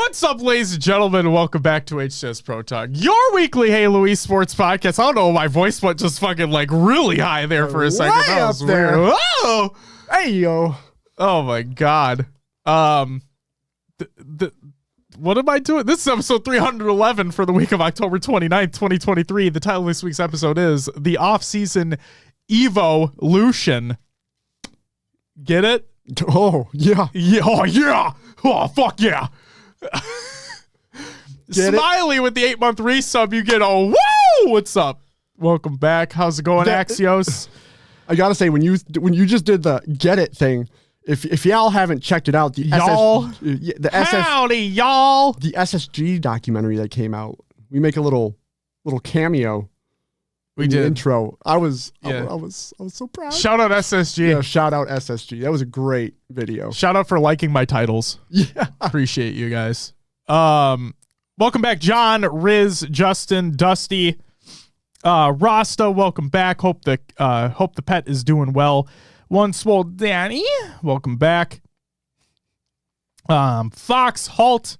What's up, ladies and gentlemen? Welcome back to HCS Pro Talk, your weekly Halo esports podcast. I don't know, my voice went just fucking like really high there for a second. That was weird. Whoa! Hey, yo. Oh my God. What am I doing? This is episode 311 for the week of October 29th, 2023. The title of this week's episode is the off-season Evo-lution. Get it? Oh, yeah. Yeah. Oh, yeah. Oh, fuck yeah. Smiley with the 8-month resub, you get a woo! What's up? Welcome back. How's it going, Axios? I gotta say, when you just did the get it thing, if y'all haven't checked it out, the howdy, y'all. The SSG documentary that came out, we make a little cameo. We did intro. I was so proud. Shout out SSG. Yeah, shout out SSG. That was a great video. Shout out for liking my titles. Yeah, appreciate you guys. Welcome back, John, Riz, Justin, Dusty, Rasta. Welcome back. Hope the pet is doing well. One Swole Danny, welcome back. Fox, Halt,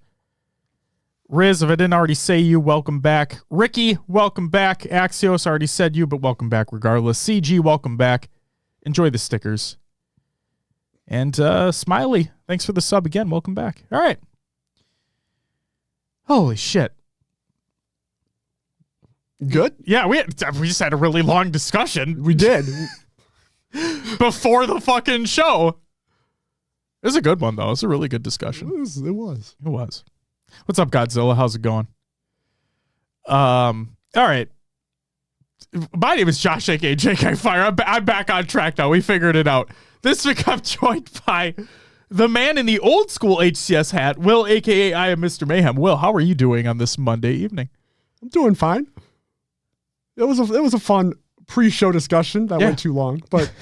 Riz, if I didn't already say you, welcome back. Ricky, welcome back. Axios, already said you, but welcome back regardless. CG, welcome back. Enjoy the stickers. And Smiley, thanks for the sub again. Welcome back. All right. Holy shit. Good? Yeah, we just had a really long discussion. We did. Before the fucking show. It was a good one, though. It was a really good discussion. It was. What's up, Godzilla? How's it going? All right. My name is Josh, aka JK Fire. I'm back on track now. We figured it out. This week I'm joined by the man in the old school HCS hat, Will, aka I am Mr. Mayhem. Will, how are you doing on this Monday evening? I'm doing fine. It was a fun pre-show discussion that went too long, but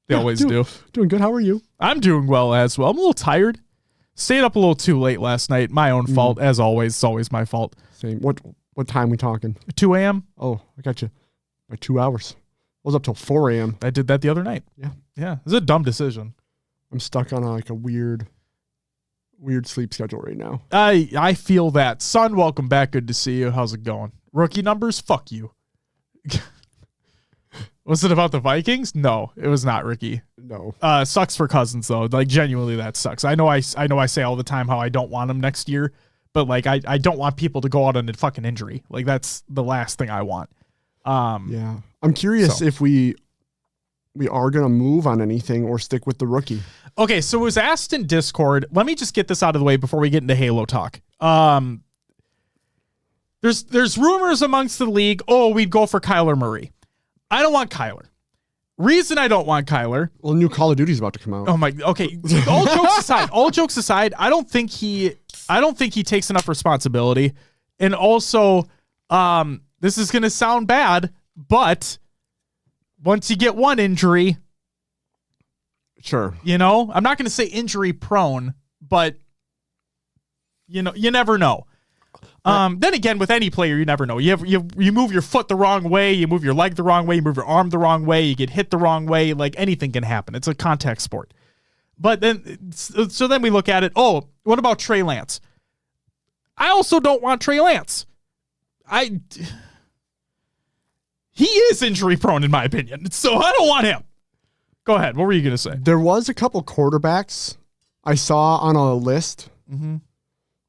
they always do. Doing good. How are you? I'm doing well as well. I'm a little tired. Stayed up a little too late last night. My own fault, as always. It's always my fault. Same. What time we talking? 2 a.m. Oh, I got you. By 2 hours. I was up till 4 a.m. I did that the other night. Yeah. It was a dumb decision. I'm stuck on a weird sleep schedule right now. I feel that. Son, welcome back. Good to see you. How's it going? Rookie numbers? Fuck you. Was it about the Vikings? No, it was not, Ricky. No. Sucks for Cousins though. Like genuinely, that sucks. I know I say all the time how I don't want him next year, but like I don't want people to go out on a fucking injury. Like that's the last thing I want. Yeah. I'm curious if we are gonna move on anything or stick with the rookie. Okay, so it was asked in Discord. Let me just get this out of the way before we get into Halo talk. There's rumors amongst the league. Oh, we'd go for Kyler Murray. I don't want Kyler. Reason I don't want Kyler. Well, new Call of Duty's about to come out. Oh my. Okay. All jokes aside, I don't think he takes enough responsibility. And also, this is gonna sound bad, but once you get one injury, sure. I'm not gonna say injury prone, but you never know. Then again, with any player, you never know. You move your foot the wrong way, you move your leg the wrong way, you move your arm the wrong way, you get hit the wrong way. Like anything can happen. It's a contact sport. But then we look at it. Oh, what about Trey Lance? I also don't want Trey Lance. He is injury prone in my opinion, so I don't want him. Go ahead. What were you gonna say? There was a couple quarterbacks I saw on a list in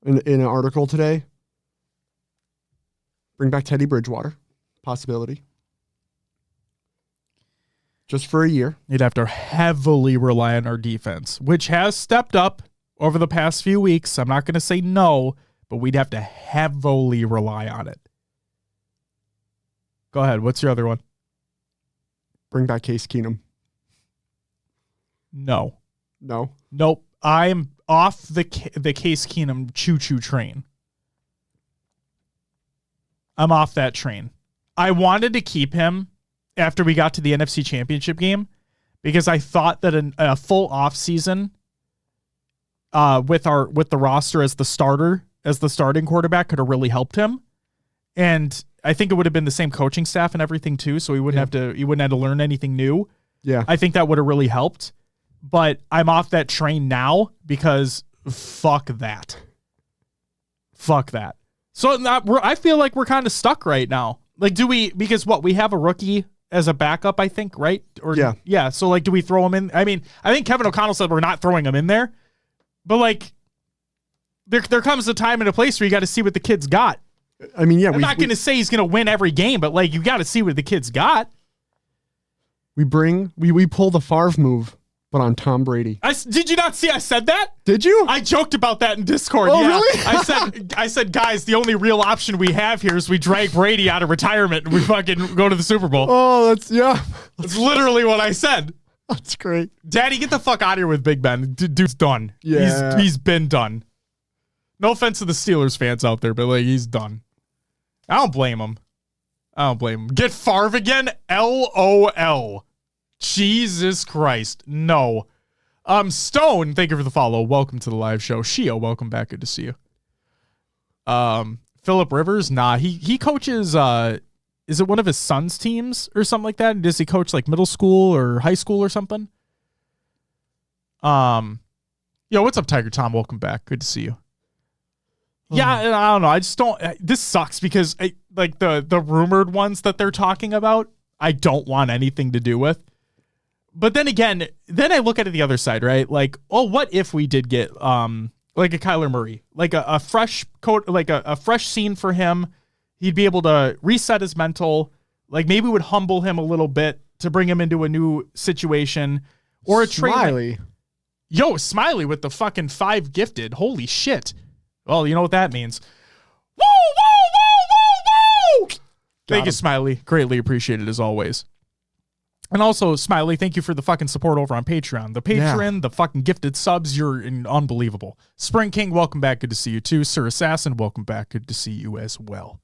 an article today. Bring back Teddy Bridgewater. Possibility. Just for a year. You'd have to heavily rely on our defense, which has stepped up over the past few weeks. I'm not going to say no, but we'd have to heavily rely on it. Go ahead. What's your other one? Bring back Case Keenum. No. No? Nope. I'm off the Case Keenum choo-choo train. I'm off that train. I wanted to keep him after we got to the NFC Championship game because I thought that a full off season with the roster as the starting quarterback could have really helped him. And I think it would have been the same coaching staff and everything too, so he wouldn't have to learn anything new. Yeah. I think that would have really helped. But I'm off that train now because fuck that. Fuck that. So I feel like we're kind of stuck right now. Like, because we have a rookie as a backup, I think, right? Or yeah. So like, do we throw him in? I mean, I think Kevin O'Connell said we're not throwing him in there, but like, there comes a time and a place where you got to see what the kid's got. I mean, yeah, I'm not going to say he's going to win every game, but like, you got to see what the kid's got. We pull the Favre move, but on Tom Brady. Did you not see I said that? Did you? I joked about that in Discord. Oh, yeah. really? I said, guys, the only real option we have here is we drag Brady out of retirement and we fucking go to the Super Bowl. Oh, That's literally what I said. That's great. Daddy, get the fuck out of here with Big Ben. Dude's done. Yeah. He's been done. No offense to the Steelers fans out there, but like, he's done. I don't blame him. Get Favre again? LOL. Jesus Christ. No. Stone, thank you for the follow. Welcome to the live show. Shio, welcome back. Good to see you. Phillip Rivers, nah. He coaches, is it one of his son's teams or something like that? Does he coach like middle school or high school or something? Yo, what's up, Tiger Tom? Welcome back. Good to see you. Yeah, and I don't know. I just don't. This sucks because like the rumored ones that they're talking about, I don't want anything to do with. But then again, I look at it the other side, right? Like, oh, what if we did get like a Kyler Murray, like a fresh coat, like a fresh scene for him? He'd be able to reset his mental, like maybe would humble him a little bit to bring him into a new situation, or a Smiley. Yo, Smiley with the fucking 5 gifted. Holy shit. Well, you know what that means. Woo, woo, woo, woo, woo! Thank you, Smiley. Greatly appreciated as always. And also, Smiley, thank you for the fucking support over on Patreon. The Patreon, the fucking gifted subs, you're unbelievable. Spring King, welcome back. Good to see you too. Sir Assassin, welcome back. Good to see you as well.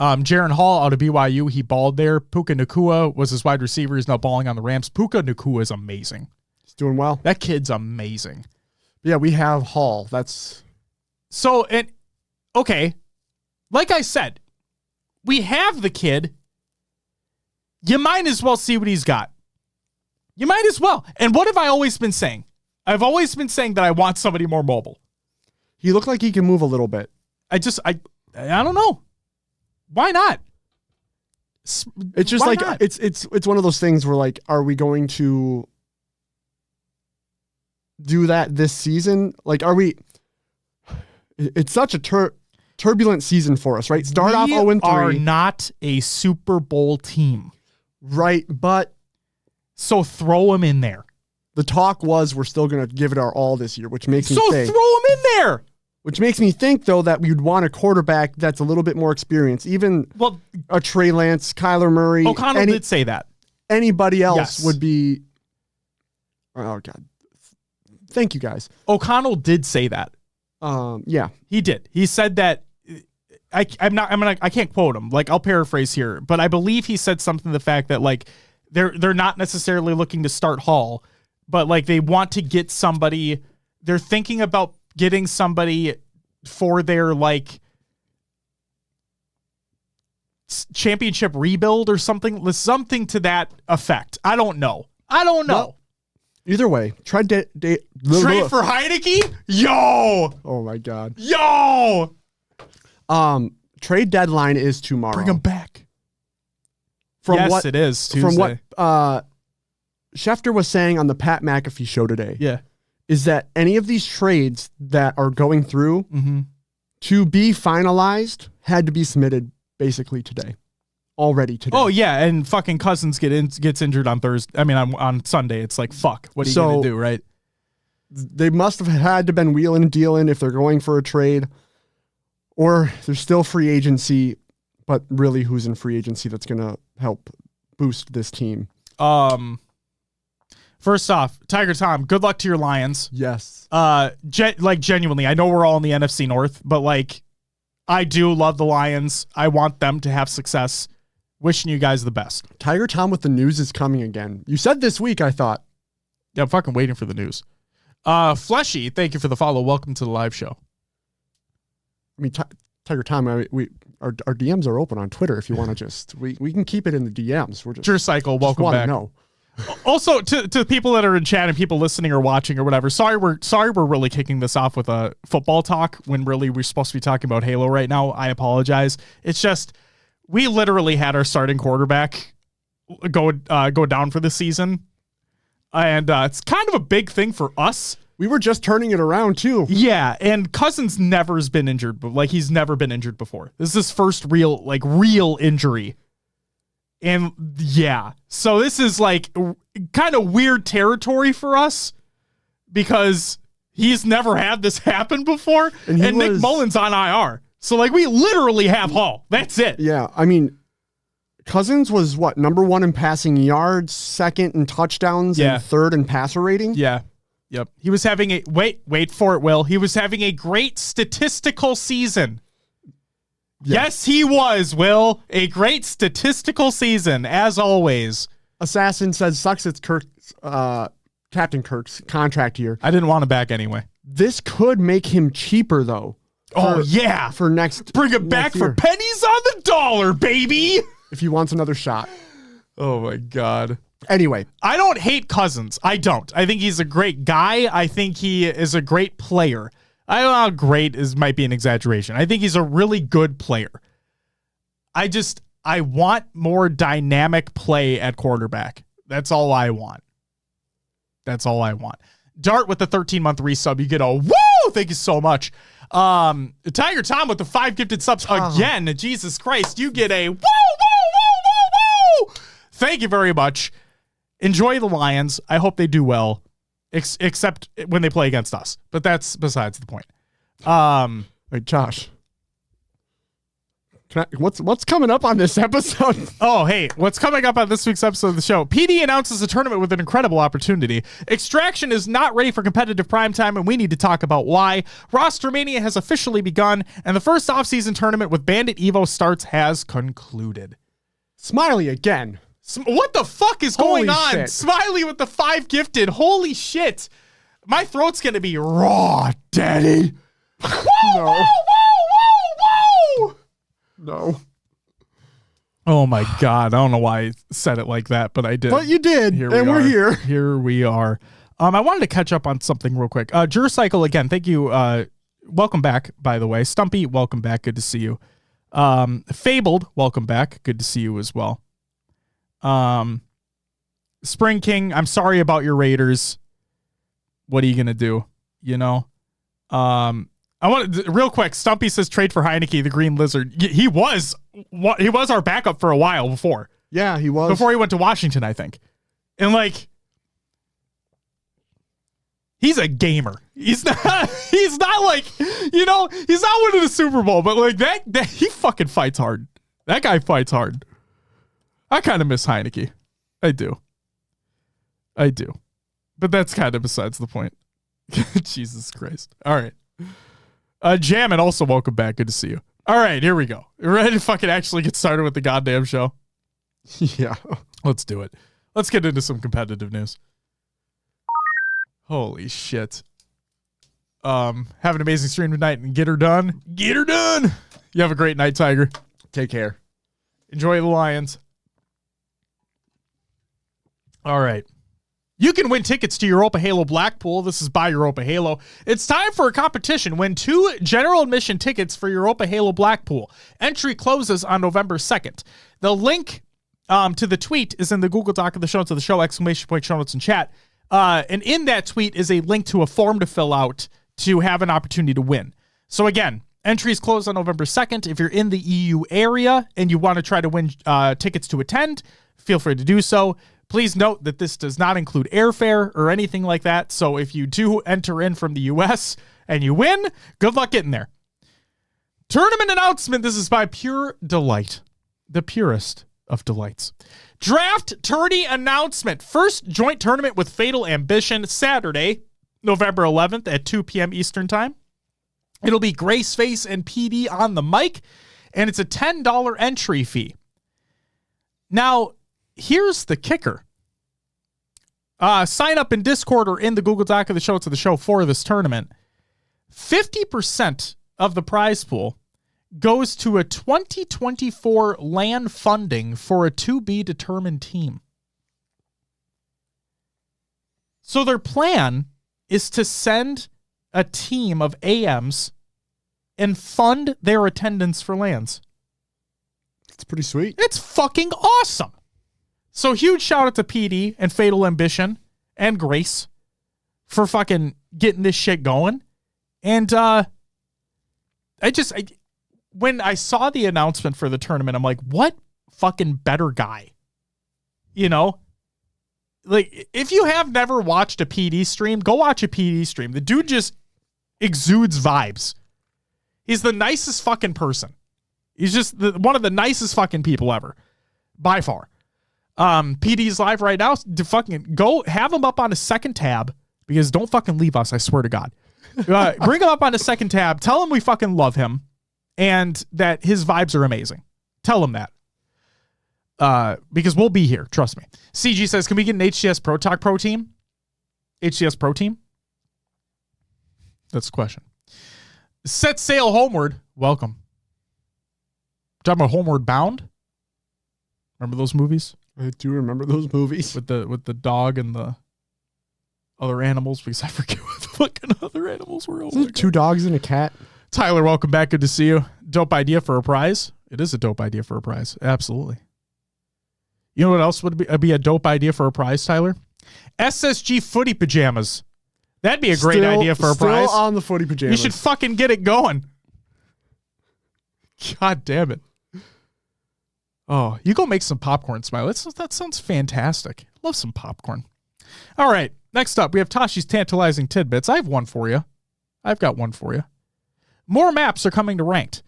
Jaron Hall out of BYU, he balled there. Puka Nacua was his wide receiver. He's now balling on the Rams. Puka Nacua is amazing. He's doing well. That kid's amazing. Yeah, we have Hall. So, okay, like I said, we have the kid. You might as well see what he's got. You might as well. And what have I always been saying? I've always been saying that I want somebody more mobile. He looked like he can move a little bit. I don't know. Why not? It's just like, it's one of those things where like, are we going to do that this season? Like, it's such a turbulent season for us, right? Start off 0-3. We are not a Super Bowl team. Right, but... So throw him in there. The talk was we're still going to give it our all this year, which makes me think... So throw him in there! Which makes me think, though, that we'd want a quarterback that's a little bit more experienced. Even a Trey Lance, Kyler Murray... O'Connell did say that. Anybody else would be... Oh, God. Thank you, guys. O'Connell did say that. Yeah, he did. He said that I can't quote him. Like, I'll paraphrase here, but I believe he said something to the fact that like they're not necessarily looking to start Hall, but like they want to get somebody. They're thinking about getting somebody for their like championship rebuild or something to that effect. I don't know. Well, either way, trade for Heineke? Yo! Oh my God. Yo! Trade deadline is tomorrow. Bring him back. Yes, it is Tuesday. From what Schefter was saying on the Pat McAfee show today, is that any of these trades that are going through to be finalized had to be submitted basically today. Already today. Oh yeah, and fucking Cousins gets injured on Thursday. I mean, on Sunday. It's like fuck. What are you gonna do, right? They must have had to been wheeling and dealing if they're going for a trade, or there's still free agency. But really, who's in free agency that's gonna help boost this team? First off, Tiger Tom, good luck to your Lions. Yes. Genuinely, I know we're all in the NFC North, but like, I do love the Lions. I want them to have success. Wishing you guys the best. Tiger Tom with the news is coming again. You said this week, I thought. Yeah, I'm fucking waiting for the news. Fleshy, thank you for the follow. Welcome to the live show. I mean, Tiger Tom, our DMs are open on Twitter if you want to just... We can keep it in the DMs. We're just... Sure Cycle, welcome back. Know. Also, to people that are in chat and people listening or watching or whatever, sorry we're really kicking this off with a football talk when really we're supposed to be talking about Halo right now. I apologize. It's just we literally had our starting quarterback go down for the season, and it's kind of a big thing for us. We were just turning it around too. Yeah, and Cousins never has been injured, but like he's never been injured before. This is his first real injury. And yeah, so this is like kind of weird territory for us because he's never had this happen before. And Nick Mullins on IR. So like we literally have Hall. That's it. Yeah. I mean, Cousins was what, number 1 in passing yards, 2nd in touchdowns, and 3rd in passer rating. Yeah. Yep. He was having wait for it, Will. He was having a great statistical season. Yes, he was, Will. A great statistical season, as always. Assassin says, sucks it's Captain Kirk's contract year. I didn't want him back anyway. This could make him cheaper, though. For next Bring him back year. for pennies on the dollar, baby. If he wants another shot. Oh, my God. Anyway. I don't hate Cousins. I don't. I think he's a great guy. I think he is a great player. I don't know how great might be an exaggeration. I think he's a really good player. I want more dynamic play at quarterback. That's all I want. Dart with the 13-month resub. You get a woo! Thank you so much. Tiger Tom with the 5 gifted subs again. Jesus Christ. You get a woo, woo, woo, woo, woo. Thank you very much. Enjoy the Lions. I hope they do well. Except when they play against us. But that's besides the point. Wait, Josh. What's coming up on this episode? Oh, hey, what's coming up on this week's episode of the show? PD announces a tournament with an incredible opportunity. Extraction is not ready for competitive primetime, and we need to talk about why. Rostermania has officially begun, and the first offseason tournament with Bandit Evo starts has concluded. Smiley again. What the fuck is going on? Shit. Smiley with the 5 gifted. Holy shit. My throat's going to be raw, daddy. Whoa, No. whoa, whoa, whoa, whoa. No. Oh, my God. I don't know why I said it like that, but I did. But you did, we're here. Here we are. I wanted to catch up on something real quick. Jurcycle, again, thank you. Welcome back, by the way. Stumpy, welcome back. Good to see you. Fabled, welcome back. Good to see you as well. Spring King, I'm sorry about your Raiders. What are you gonna do? You know, I want real quick. Stumpy says trade for Heineke, the Green Lizard. He was our backup for a while before. Yeah, he was before he went to Washington, I think. And like, he's a gamer. He's not like, you know, he's not winning a Super Bowl, but like that he fucking fights hard. That guy fights hard. I kind of miss Heineke. I do. But that's kind of besides the point. Jesus Christ. All right. Jammin, also welcome back. Good to see you. All right, here we go. We're ready to fucking actually get started with the goddamn show? Yeah. Let's do it. Let's get into some competitive news. Holy shit. Have an amazing stream tonight and get her done. Get her done. You have a great night, Tiger. Take care. Enjoy the Lions. All right. You can win tickets to Europa Halo Blackpool. This is by Europa Halo. It's time for a competition. Win 2 general admission tickets for Europa Halo Blackpool. Entry closes on November 2nd. The link to the tweet is in the Google Doc of the show notes of the show, ! Show notes in chat. And in that tweet is a link to a form to fill out to have an opportunity to win. So again, entries close on November 2nd. If you're in the EU area and you want to try to win tickets to attend, feel free to do so. Please note that this does not include airfare or anything like that. So if you do enter in from the US and you win, good luck getting there. Tournament announcement. This is by Pure Delight, the purest of delights. Draft tourney announcement. First joint tournament with Fatal Ambition, Saturday, November 11th at 2 p.m. Eastern Time. It'll be Graceface and PD on the mic, and it's a $10 entry fee. Now, here's the kicker. Sign up in Discord or in the Google Doc of the show to the show for this tournament. 50% of the prize pool goes to a 2024 LAN funding for a to-be-determined team. So their plan is to send a team of AMs and fund their attendance for LANs. It's pretty sweet. It's fucking awesome. So huge shout out to PD and Fatal Ambition and Grace for fucking getting this shit going. And when I saw the announcement for the tournament, I'm like, what fucking better guy? You know? Like, if you have never watched a PD stream, go watch a PD stream. The dude just exudes vibes. He's the nicest fucking person. He's just one of the nicest fucking people ever. By far. PD's live right now. Fucking go have him up on a second tab, because don't fucking leave us, I swear to God. Bring him up on a second tab. Tell him we fucking love him and that his vibes are amazing. Tell him that. Because we'll be here. Trust me. CG says, can we get an HCS Pro Talk Pro Team? HCS Pro Team? That's the question. Set sail homeward. Welcome. Talking about Homeward Bound? Remember those movies? I do remember those movies. With the dog and the other animals, because I forget what the fucking other animals were. Two dogs and a cat. Tyler, welcome back. Good to see you. Dope idea for a prize. It is a dope idea for a prize. Absolutely. You know what else would be a dope idea for a prize, Tyler? SSG footy pajamas. That'd be a great idea for a prize. Still on the footy pajamas. You should fucking get it going. God damn it. Oh, you go make some popcorn, Smile. That sounds fantastic. Love some popcorn. All right. Next up, we have Tashi's Tantalizing Tidbits. I have one for you. I've got one for you. More maps are coming to Ranked.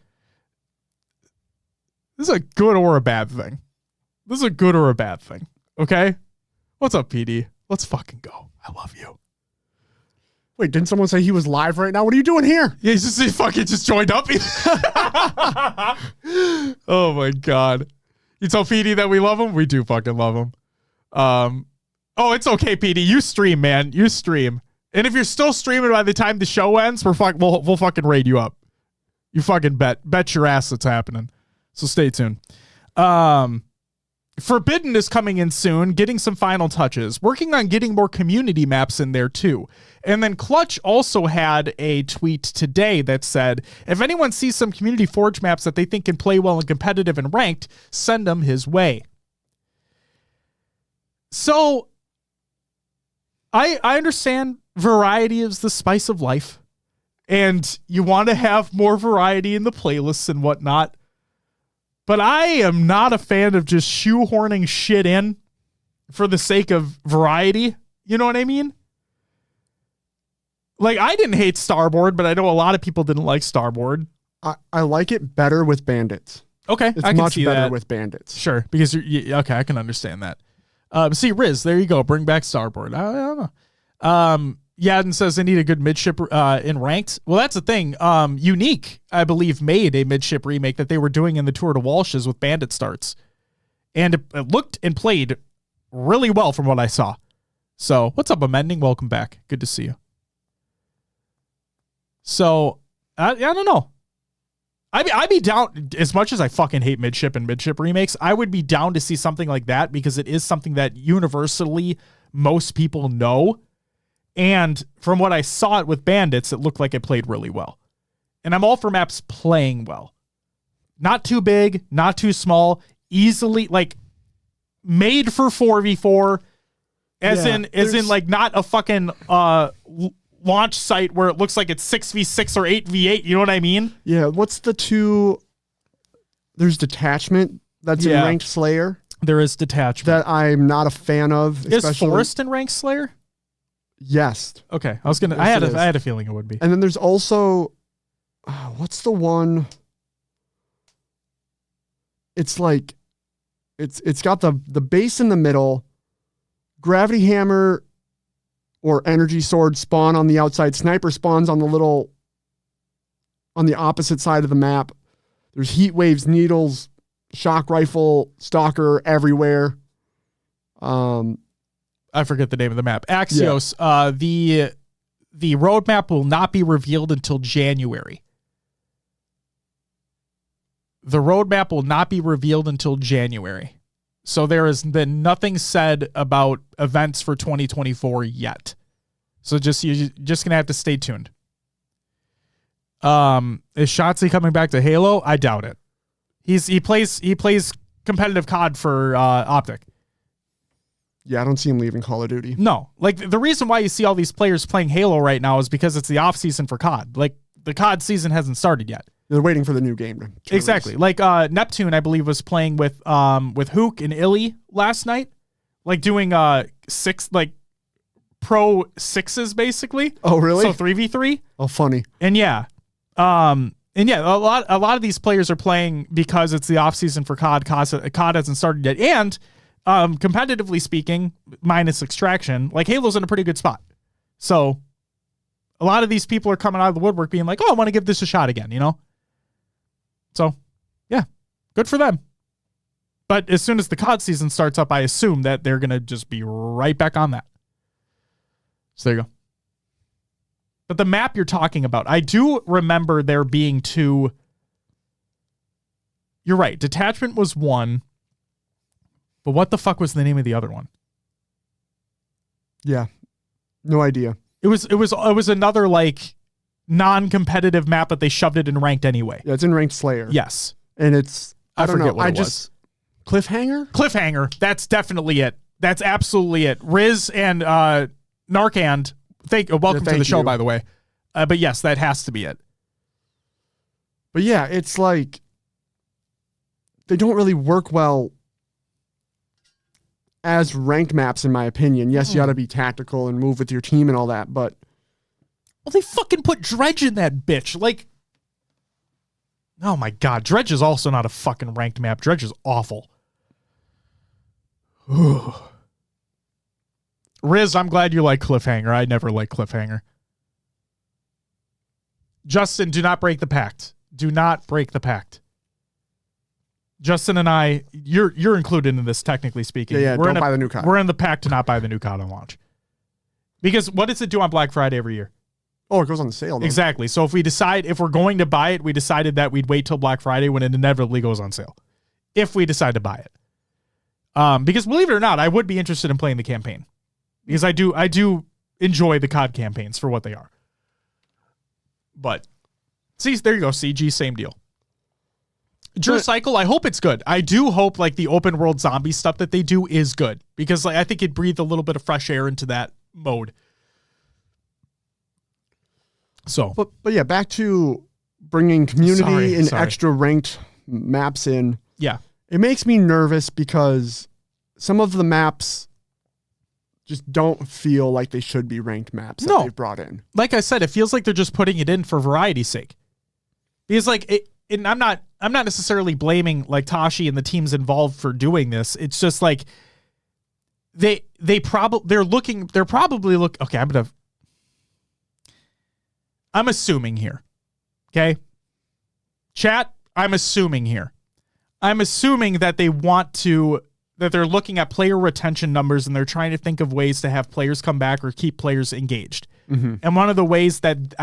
This is a good or a bad thing. This is a good or a bad thing. Okay? What's up, PD? Let's fucking go. I love you. Wait, didn't someone say he was live right now? What are you doing here? Yeah, he fucking just joined up. Oh my God. You tell PD that we love him? We do fucking love him. Oh, it's okay, PD. You stream, man. You stream. And if you're still streaming by the time the show ends, we'll fucking raid you up. You fucking bet your ass it's happening. So stay tuned. Forbidden is coming in soon, getting some final touches, working on getting more community maps in there too. And then Clutch also had a tweet today that said, if anyone sees some community forge maps that they think can play well and competitive and ranked, send them his way. So I understand variety is the spice of life, and you want to have more variety in the playlists and whatnot. But I am not a fan of just shoehorning shit in for the sake of variety. You know what I mean? Like, I didn't hate Starboard, but I know a lot of people didn't like Starboard. I like it better with bandits. Okay, it's I can much see better that. With bandits. Sure, because okay, I can understand that. See, Riz, there you go. Bring back Starboard. I don't know. Yadin says they need a good midship in ranked. Well, that's the thing. Unique, I believe, made a midship remake that they were doing in the Tour de Walshes with bandit starts. And it looked and played really well from what I saw. So, what's up, Amending? Welcome back. Good to see you. So, I don't know. I'd be down, as much as I fucking hate midship and midship remakes, I would be down to see something like that because it is something that universally most people know. And from what I saw it with bandits, it looked like it played really well. And I'm all for maps playing well. Not too big, not too small, easily, like, made for 4v4, as in like not a fucking launch site where it looks like it's 6v6 or 8v8, you know what I mean? Yeah, what's the two? There's Detachment that's in Ranked Slayer. There is Detachment. That I'm not a fan of. Is Forest in Ranked Slayer? Yes. Okay. I had a feeling it would be. And then there's also what's the one? It's like it's got the base in the middle, Gravity Hammer or Energy Sword spawn on the outside, Sniper spawns on the opposite side of the map. There's Heat Waves, Needles, Shock Rifle, Stalker everywhere. I forget the name of the map. Axios. Yeah. The roadmap will not be revealed until January. The roadmap will not be revealed until January. So there has been nothing said about events for 2024 yet. So you're just going to have to stay tuned. Is Shotsy coming back to Halo? I doubt it. He plays competitive COD for Optic. Yeah, I don't see him leaving Call of Duty. No. Like, the reason why you see all these players playing Halo right now is because it's the off season for COD. Like, the COD season hasn't started yet. They're waiting for the new game. Exactly. Like, Neptune, I believe, was playing with Hook and Illy last night. Like, doing pro sixes, basically. Oh, really? So 3v3. Oh, funny. And yeah. A lot of these players are playing because it's the off season for COD. COD hasn't started yet. And competitively speaking, minus Extraction, like Halo's in a pretty good spot. So a lot of these people are coming out of the woodwork being like, oh, I want to give this a shot again, you know? So yeah, good for them. But as soon as the COD season starts up, I assume that they're going to just be right back on that. So there you go. But the map you're talking about, I do remember there being two. You're right. Detachment was one. But what the fuck was the name of the other one? Yeah. No idea. It was another like non-competitive map, but they shoved it in ranked anyway. Yeah, it's in ranked Slayer. Yes. And it's I don't forget know. what it was. Cliffhanger? Cliffhanger. That's definitely it. That's absolutely it. Riz and Narcand. Welcome to the show, by the way. But yes, that has to be it. But yeah, it's like they don't really work well as ranked maps, in my opinion. Yes, you got to be tactical and move with your team and all that, but well, they fucking put Dredge in that bitch. Like, oh my god, Dredge is also not a fucking ranked map. Dredge is awful. Riz, I'm glad you like Cliffhanger. I never like Cliffhanger. Justin, do not break the pact. Do not break the pact. Justin and I, you're included in this, technically speaking. Yeah, don't buy the new COD. We're in the pact to not buy the new COD on launch. Because what does it do on Black Friday every year? Oh, it goes on sale. Exactly. So if we're going to buy it, we decided that we'd wait till Black Friday when it inevitably goes on sale. If we decide to buy it. Because believe it or not, I would be interested in playing the campaign. Because I do enjoy the COD campaigns for what they are. But, see, there you go, CG, same deal. Cycle, I hope it's good. I do hope like the open world zombie stuff that they do is good. Because like I think it breathed a little bit of fresh air into that mode. So, but yeah, back to bringing community and extra ranked maps in. Yeah. It makes me nervous because some of the maps just don't feel like they should be ranked maps that they've brought in. Like I said, it feels like they're just putting it in for variety's sake. Because like and I'm not necessarily blaming like Tashi and the teams involved for doing this. It's just like they're probably okay, I'm assuming here. Okay? Chat, I'm assuming here. I'm assuming that they're looking at player retention numbers and they're trying to think of ways to have players come back or keep players engaged. Mm-hmm. And one of the ways that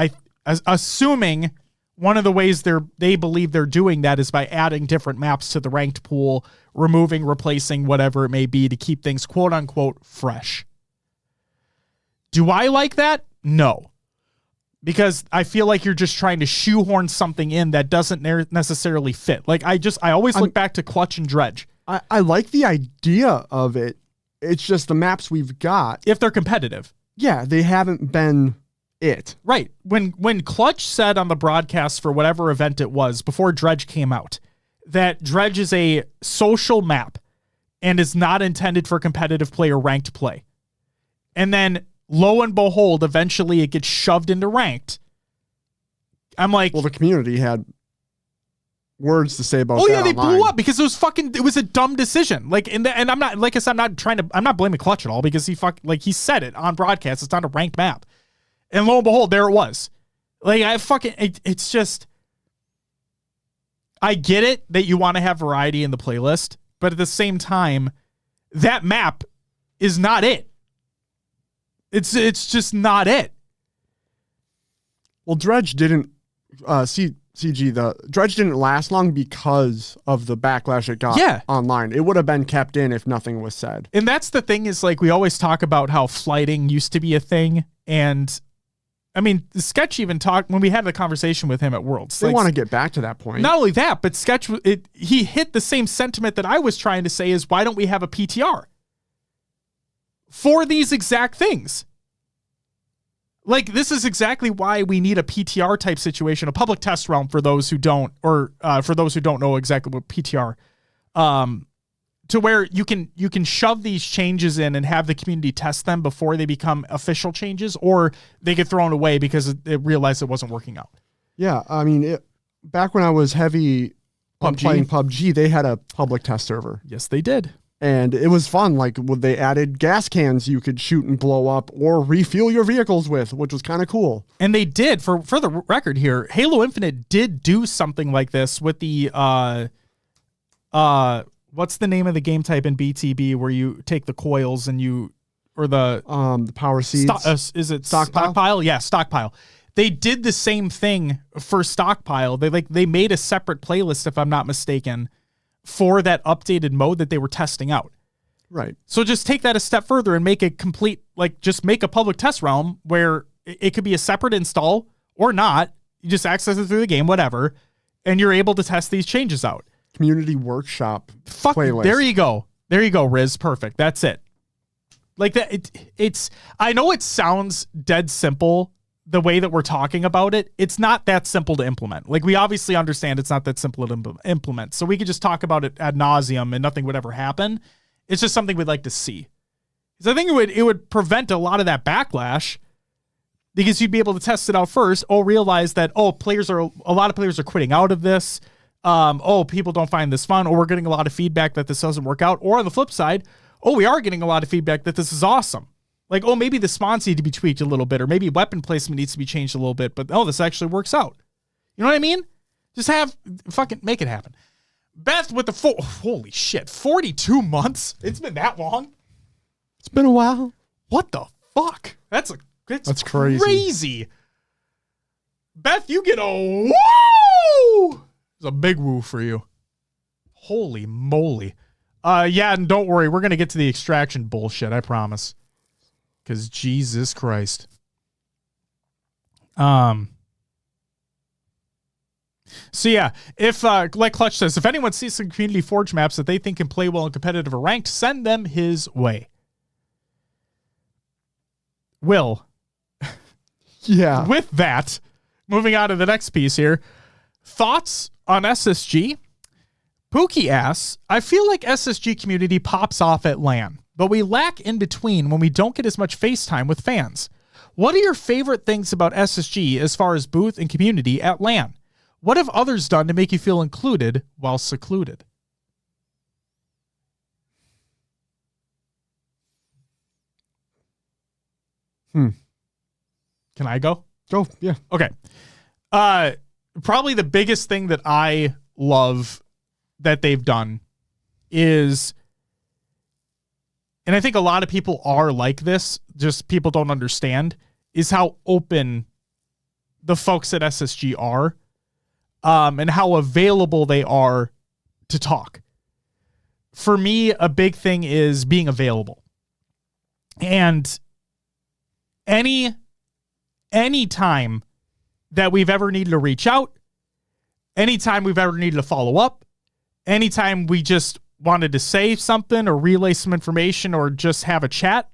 one of the ways they believe they're doing that is by adding different maps to the ranked pool, removing, replacing, whatever it may be to keep things quote unquote fresh. Do I like that? No. Because I feel like you're just trying to shoehorn something in that doesn't necessarily fit. Like I always look back to Clutch and Dredge. I like the idea of it. It's just the maps we've got. If they're competitive. Yeah, they haven't been it. Right. When Clutch said on the broadcast for whatever event it was, before Dredge came out, that Dredge is a social map and is not intended for competitive play or ranked play. And then, lo and behold, eventually it gets shoved into ranked. I'm like... Well, the community had words to say about that. Oh, yeah, they online. blew up because it was a dumb decision. Like, and I'm not, like I said, I'm not blaming Clutch at all because he said it on broadcast. It's not a ranked map. And lo and behold, there it was. Like, it's just, I get it that you want to have variety in the playlist, but at the same time, that map is not it. It's just not it. Well, Dredge didn't, CG, the dredge didn't last long because of the backlash it got online. It would have been kept in if nothing was said. And that's the thing is, like, we always talk about how flighting used to be a thing. And I mean, Sketch even talked when we had the conversation with him at Worlds. They want to get back to that point. Not only that, but Sketch, he hit the same sentiment that I was trying to say is, why don't we have a PTR for these exact things? Like, this is exactly why we need a PTR type situation, a public test realm for those who don't, or for those who don't know exactly what PTR, to where you can shove these changes in and have the community test them before they become official changes, or they get thrown away because it realized it wasn't working out. Yeah, I mean, back when I was heavy on playing PUBG, they had a public test server. Yes, they did. And it was fun. Like, they added gas cans you could shoot and blow up or refuel your vehicles with, which was kind of cool. And they did, for the record here, Halo Infinite did do something like this with the, what's the name of the game type in BTB where you take the coils and or the power seeds? Is it stockpile? Yeah, stockpile. They did the same thing for stockpile. They made a separate playlist, if I'm not mistaken, for that updated mode that they were testing out. Right. So just take that a step further and make a complete, like, just make a public test realm where it could be a separate install or not. You just access it through the game, whatever, and you're able to test these changes out. Community workshop playlist. There you go. There you go, Riz. Perfect. That's it. Like that. It's, I know it sounds dead simple the way that we're talking about it. It's not that simple to implement. Like, we obviously understand it's not that simple to implement. So we could just talk about it ad nauseum and nothing would ever happen. It's just something we'd like to see. Because I think it would prevent a lot of that backlash, because you'd be able to test it out first. Realize that, a lot of players are quitting out of this. People don't find this fun, or we're getting a lot of feedback that this doesn't work out. Or on the flip side, we are getting a lot of feedback that this is awesome. Like, maybe the spawns need to be tweaked a little bit, or maybe weapon placement needs to be changed a little bit, but this actually works out. You know what I mean? Just fucking make it happen. Beth with the holy shit, 42 months? It's been that long? It's been a while. What the fuck? That's crazy. Beth, you get a woo! It's a big woo for you. Holy moly. Yeah, and don't worry, we're going to get to the extraction bullshit, I promise. Because Jesus Christ. So yeah, if like Clutch says, if anyone sees some community forge maps that they think can play well in competitive or ranked, send them his way. Will. Yeah. With that, moving on to the next piece here. Thoughts on SSG? Pookie asks, I feel like SSG community pops off at LAN, but we lack in between when we don't get as much FaceTime with fans. What are your favorite things about SSG as far as booth and community at LAN? What have others done to make you feel included while secluded? Can I go? Go, yeah. Okay. Probably the biggest thing that I love that they've done is, and I think a lot of people are like this, just people don't understand, is how open the folks at SSG are, and how available they are to talk. For me, a big thing is being available. And any time that we've ever needed to reach out, anytime we've ever needed to follow up, anytime we just wanted to say something or relay some information or just have a chat,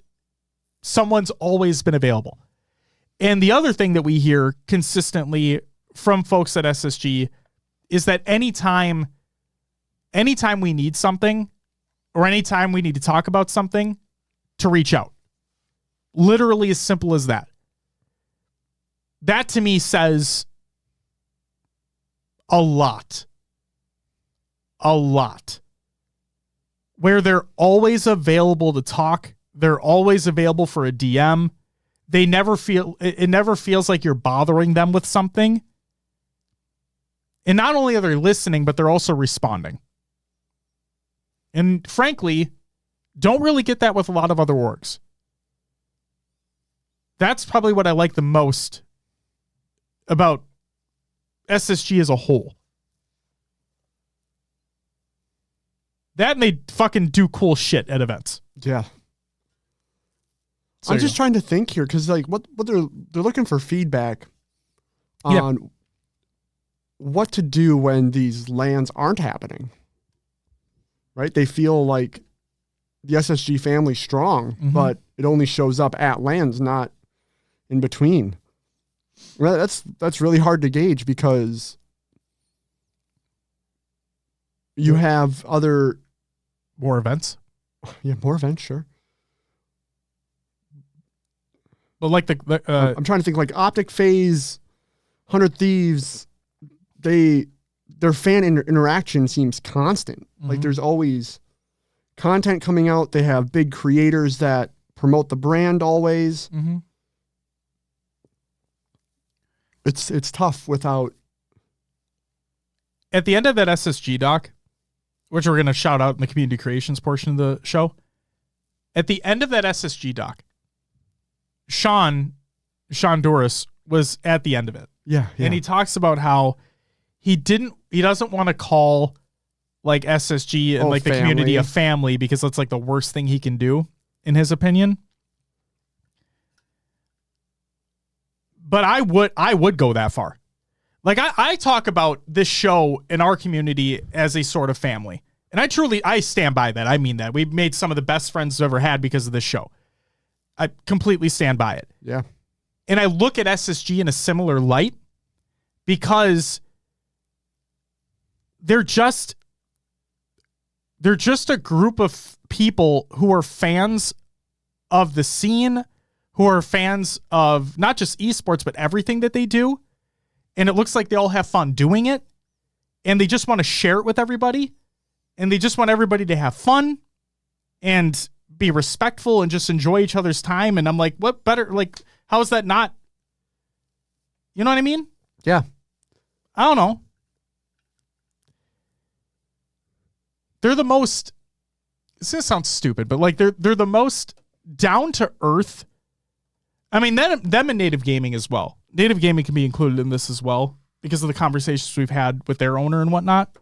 someone's always been available. And the other thing that we hear consistently from folks at SSG is that anytime we need something or anytime we need to talk about something, to reach out. Literally as simple as that. That to me says a lot. A lot. Where they're always available to talk. They're always available for a DM. It never feels like you're bothering them with something. And not only are they listening, but they're also responding. And frankly, don't really get that with a lot of other orgs. That's probably what I like the most about SSG as a whole. That and they fucking do cool shit at events. Yeah. So I'm just trying to think here because like what they're looking for feedback on what to do when these LANs aren't happening. Right? They feel like the SSG family's strong, but it only shows up at LANs, not in between. Well, that's really hard to gauge because you have more events. Yeah, more events, sure. But like I'm trying to think like Optic Phase, 100 Thieves, their fan interaction seems constant. Like there's always content coming out. They have big creators that promote the brand always. It's tough without. At the end of that SSG doc, which we're going to shout out in the community creations portion of the show, at the end of that SSG doc, Sean Doris was at the end of it. Yeah. And he talks about how he doesn't want to call like SSG and like the community a family because that's like the worst thing he can do in his opinion. But I would go that far. Like I talk about this show in our community as a sort of family. And I stand by that. I mean that. We've made some of the best friends I've ever had because of this show. I completely stand by it. Yeah. And I look at SSG in a similar light because they're just a group of people who are fans of the scene, who are fans of not just esports, but everything that they do. And it looks like they all have fun doing it. And they just want to share it with everybody. And they just want everybody to have fun and be respectful and just enjoy each other's time. And I'm like, what better? Like, how is that not? You know what I mean? Yeah. I don't know. They're the most, this sounds stupid, but like they're the most down to earth. I mean, them and Native Gaming as well. Native Gaming can be included in this as well because of the conversations we've had with their owner and whatnot.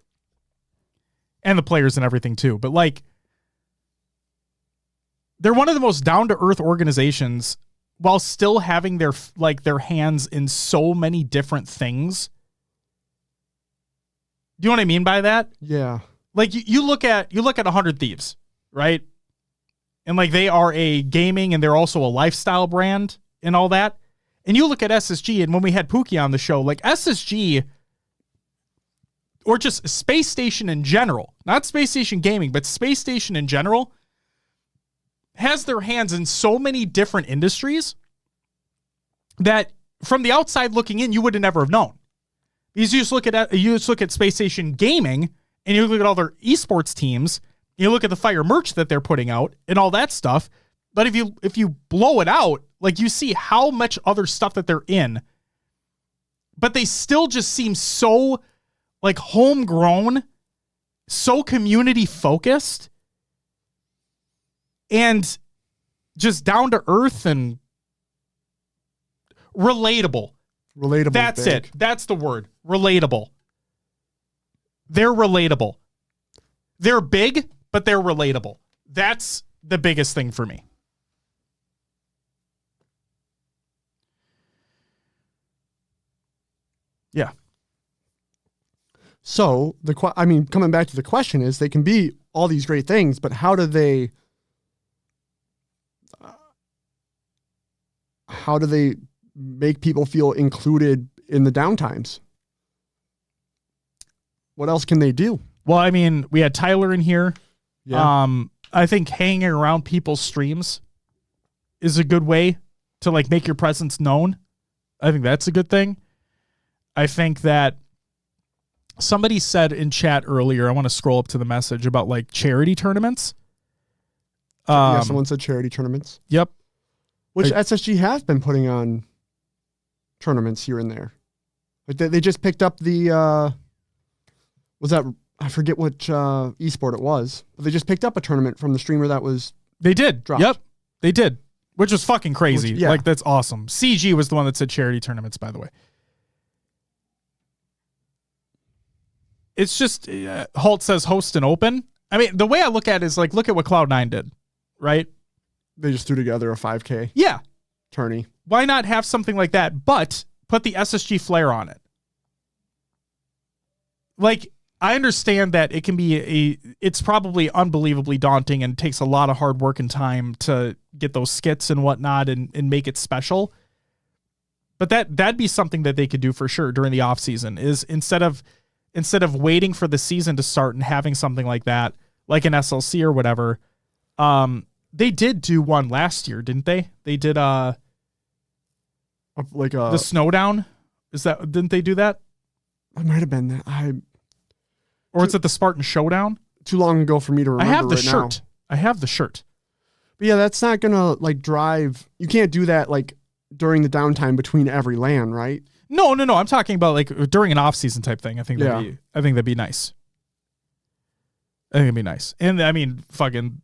And the players and everything too. But like, they're one of the most down to earth organizations while still having their hands in so many different things. Do you know what I mean by that? Yeah. Like you look at 100 Thieves, right? And like they are a gaming and they're also a lifestyle brand and all that. And you look at SSG, and when we had Pookie on the show, like SSG or just Space Station in general, not Space Station Gaming, but Space Station in general, has their hands in so many different industries that from the outside looking in, you would have never have known. Because you just look at Space Station Gaming and you look at all their esports teams, you look at the Fire merch that they're putting out and all that stuff. But if you blow it out, like you see how much other stuff that they're in, but they still just seem so like homegrown, so community focused, and just down to earth and relatable. Relatable. That's it. That's the word. Relatable. They're relatable. They're big, but they're relatable. That's the biggest thing for me. Yeah. So coming back to the question is, they can be all these great things, but how do they make people feel included in the downtimes? What else can they do? Well, I mean, we had Tyler in here. Yeah. I think hanging around people's streams is a good way to like make your presence known. I think that's a good thing. I think that somebody said in chat earlier, I want to scroll up to the message about like charity tournaments. Yeah, someone said charity tournaments. Yep. Which SSG has been putting on tournaments here and there. Like they just picked up the, I forget which esport it was, but they just picked up a tournament from the streamer that was They did. dropped. Yep. They did. Which was fucking crazy. Yeah. Like, that's awesome. CG was the one that said charity tournaments, by the way. it's just Holt says host and open. I mean, the way I look at it is like, look at what Cloud9 did, right? They just threw together a 5K. Yeah. Tourney. Why not have something like that, but put the SSG flair on it? Like, I understand that it can be it's probably unbelievably daunting and takes a lot of hard work and time to get those skits and whatnot and make it special. But that'd be something that they could do for sure during the off season, is instead of waiting for the season to start and having something like that, like an SLC or whatever. They did do one last year, didn't they? They did the Snowdown. Didn't they do that? It might have been that. Or it's at the Spartan Showdown? Too long ago for me to remember. I have the right shirt. Now. I have the shirt. But yeah, that's not gonna like drive. You can't do that like during the downtime between every LAN, right? No. I'm talking about like during an off-season type thing. I think that'd be nice. I think it'd be nice. And I mean, fucking,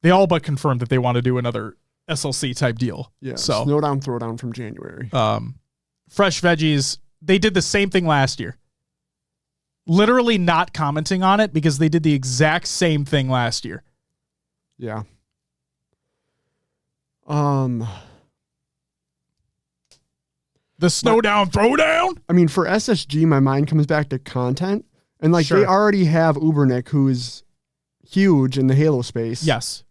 they all but confirmed that they want to do another SLC type deal. Yeah. So Snowdown Throwdown from January. Fresh Veggies. They did the same thing last year. Literally not commenting on it because they did the exact same thing last year. Yeah. The Snowdown Throwdown? I mean, for SSG, my mind comes back to content. And like they already have Ubernick, who's huge in the Halo space. Yes.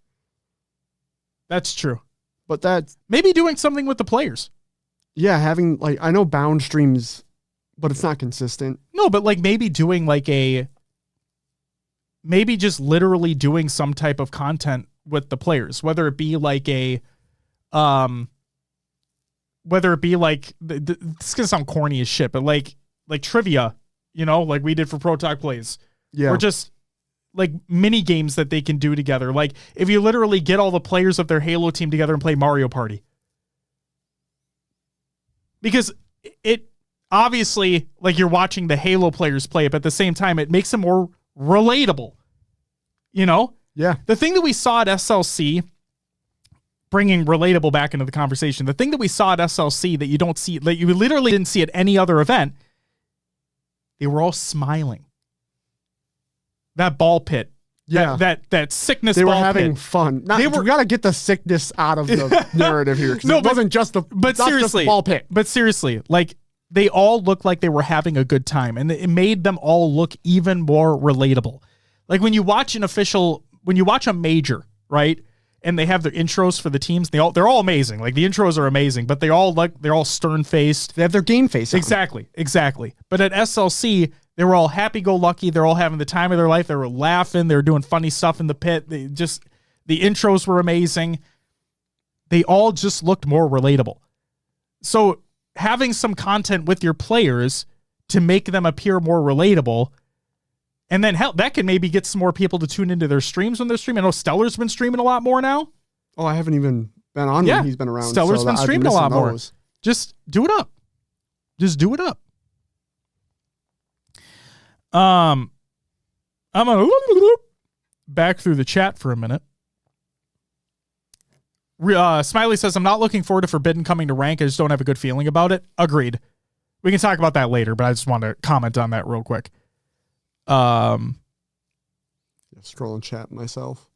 That's true. But that's maybe doing something with the players. Yeah, having like, I know bound streams, but it's not consistent. No, but like maybe doing like maybe just literally doing some type of content with the players, whether it be like this is gonna sound corny as shit, but like trivia, like we did for Pro Talk Plays. Yeah. Or just like mini games that they can do together. Like if you literally get all the players of their Halo team together and play Mario Party. Because it obviously, like you're watching the Halo players play it, but at the same time, it makes them more relatable. Yeah. The thing that we saw at SLC, bringing relatable back into the conversation, the thing that we saw at SLC that you don't see, that you literally didn't see at any other event, they were all smiling. That ball pit. Yeah. That sickness they ball were having pit. fun. We got to get the sickness out of the narrative here. No, it wasn't just the ball pit. But seriously, like they all looked like they were having a good time, and it made them all look even more relatable. Like when you watch a major, right? And they have their intros for the teams. They're all amazing. Like the intros are amazing, but they're all stern faced. They have their game face on. Exactly. But at SLC, they were all happy-go-lucky. They're all having the time of their life. They were laughing. They were doing funny stuff in the pit. The intros were amazing. They all just looked more relatable. So having some content with your players to make them appear more relatable, and then hell, that can maybe get some more people to tune into their streams when they're streaming. I know Stellar's been streaming a lot more now. Oh, I haven't even been on when he's been around. Stellar's been streaming a lot more. Just do it up. I'm gonna back through the chat for a minute. Smiley says, I'm not looking forward to Forbidden coming to rank. I just don't have a good feeling about it. Agreed. We can talk about that later, but I just want to comment on that real quick. Scrolling chat myself.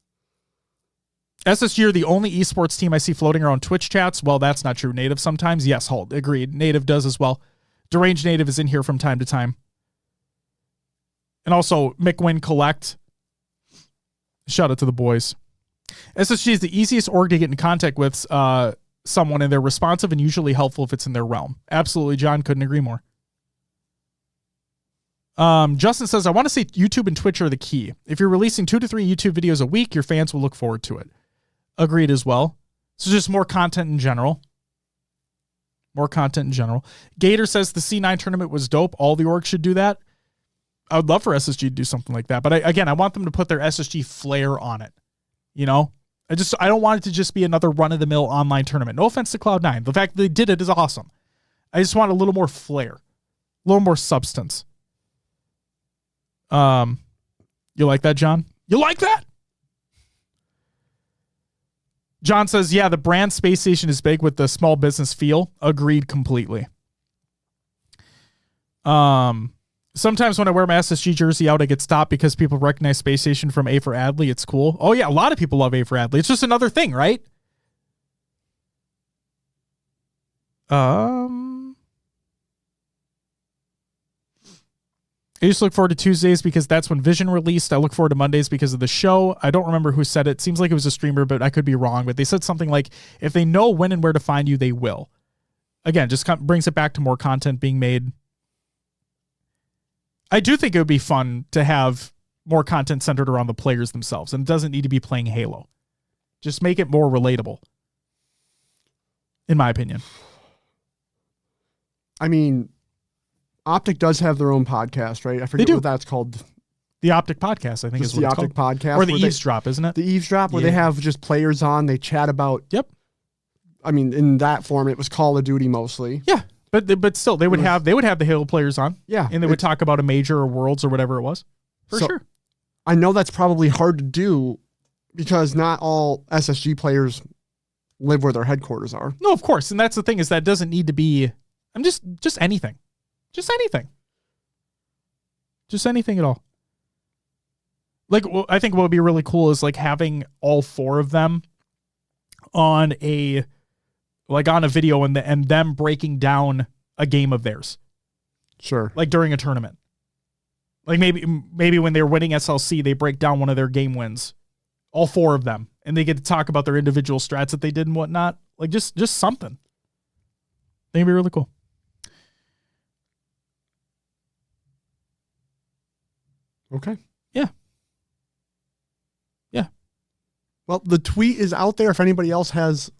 SSG are the only esports team I see floating around Twitch chats. Well, that's not true. Native sometimes. Yes, Holt. Agreed. Native does as well. Deranged Native is in here from time to time. And also, McWin Collect. Shout out to the boys. SSG is the easiest org to get in contact with someone, and they're responsive and usually helpful if it's in their realm. Absolutely, John. Couldn't agree more. Justin says, I want to say YouTube and Twitch are the key. If you're releasing 2 to 3 YouTube videos a week, your fans will look forward to it. Agreed as well. So just more content in general. Gator says the C9 tournament was dope. All the orgs should do that. I would love for SSG to do something like that. But I want them to put their SSG flair on it. I don't want it to just be another run-of-the-mill online tournament. No offense to Cloud9. The fact that they did it is awesome. I just want a little more flair. A little more substance. You like that, John? You like that? John says, yeah, the brand Space Station is big with the small business feel. Agreed completely. Sometimes when I wear my SSG jersey out, I get stopped because people recognize Space Station from A for Adley. It's cool. Oh yeah, a lot of people love A for Adley. It's just another thing, right? I used to look forward to Tuesdays because that's when Vision released. I look forward to Mondays because of the show. I don't remember who said it. Seems like it was a streamer, but I could be wrong. But they said something like, if they know when and where to find you, they will. Again, just brings it back to more content being made. I do think it would be fun to have more content centered around the players themselves, and it doesn't need to be playing Halo. Just make it more relatable, in my opinion. I mean, Optic does have their own podcast, right? I forget what that's called. The Optic Podcast, I think just is what the it's Optic called. Podcast. Or the Eavesdrop, isn't it? The Eavesdrop, where they have just players on. They chat about... Yep. I mean, in that form, it was Call of Duty mostly. Yeah, but still, they would have the Halo players on. Yeah. And they would talk about a major or Worlds or whatever it was. For sure. I know that's probably hard to do because not all SSG players live where their headquarters are. No, of course. And that's the thing, is that it doesn't need to be... just anything. Just anything. Just anything at all. Like, I think what would be really cool is like having all four of them on a video and them breaking down a game of theirs. Sure. Like during a tournament. Like maybe when they're winning SLC, they break down one of their game wins. All four of them. And they get to talk about their individual strats that they did and whatnot. Like just something. I think it'd be really cool. Okay. Yeah. Yeah. Well, the tweet is out there if anybody else has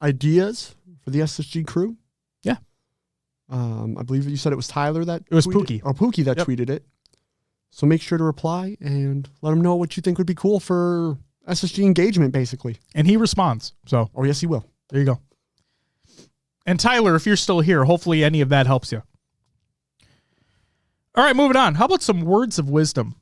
ideas for the SSG crew. Yeah. I believe you said it was Tyler that it was tweeted. Pookie. Oh, Pookie that tweeted it. So make sure to reply and let him know what you think would be cool for SSG engagement, basically. And he responds. So. Oh, yes, he will. There you go. And Tyler, if you're still here, hopefully any of that helps you. All right, moving on. How about some words of wisdom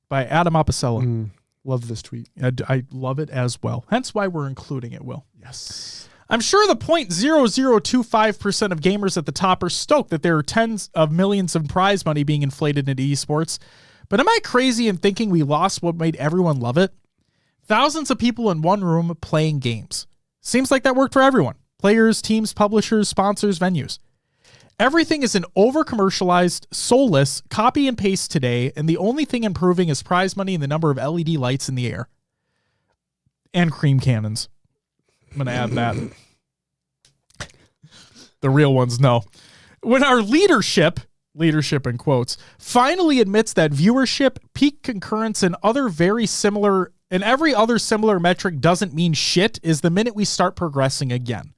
by Adam Apicella? Love this tweet. I love it as well. Hence why we're including it, Will. Yes. I'm sure the 0.0025% of gamers at the top are stoked that there are tens of millions of prize money being inflated into esports. But am I crazy in thinking we lost what made everyone love it? Thousands of people in one room playing games. Seems like that worked for everyone. Players, teams, publishers, sponsors, venues. Everything is an over-commercialized, soulless copy and paste today, and the only thing improving is prize money and the number of LED lights in the air. And cream cannons. I'm going to add that. The real ones, no. When our leadership in quotes, finally admits that viewership, peak concurrence, and every other similar metric doesn't mean shit is the minute we start progressing again.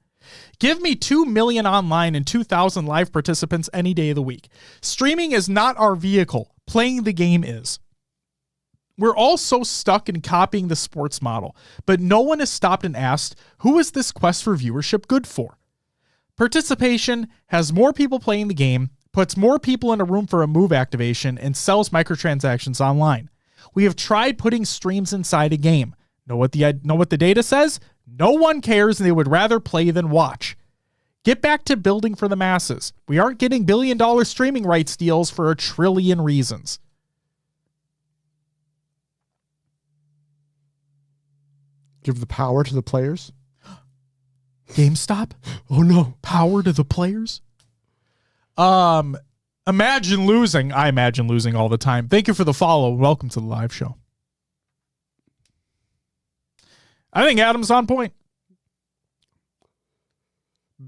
Give me 2 million online and 2,000 live participants any day of the week. Streaming is not our vehicle. Playing the game is. We're all so stuck in copying the sports model, but no one has stopped and asked, who is this quest for viewership good for? Participation has more people playing the game, puts more people in a room for a move activation, and sells microtransactions online. We have tried putting streams inside a game. Know what the data says? No one cares and they would rather play than watch. Get back to building for the masses. We aren't getting billion-dollar streaming rights deals for a trillion reasons. Give the power to the players. GameStop? Oh no. Power to the players? Imagine losing. I imagine losing all the time. Thank you for the follow. Welcome to the live show. I think Adam's on point.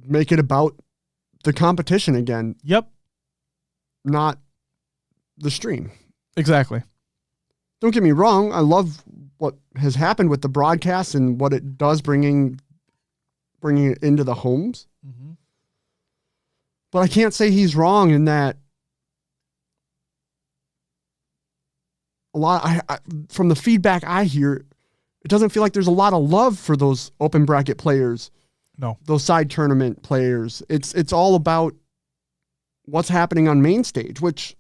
Make it about the competition again. Yep. Not the stream. Exactly. Don't get me wrong. I love what has happened with the broadcast and what it does bringing it into the homes. Mm-hmm. But I can't say he's wrong in that a lot, from the feedback I hear, it doesn't feel like there's a lot of love for those open bracket players. No. Those side tournament players. It's all about what's happening on main stage, which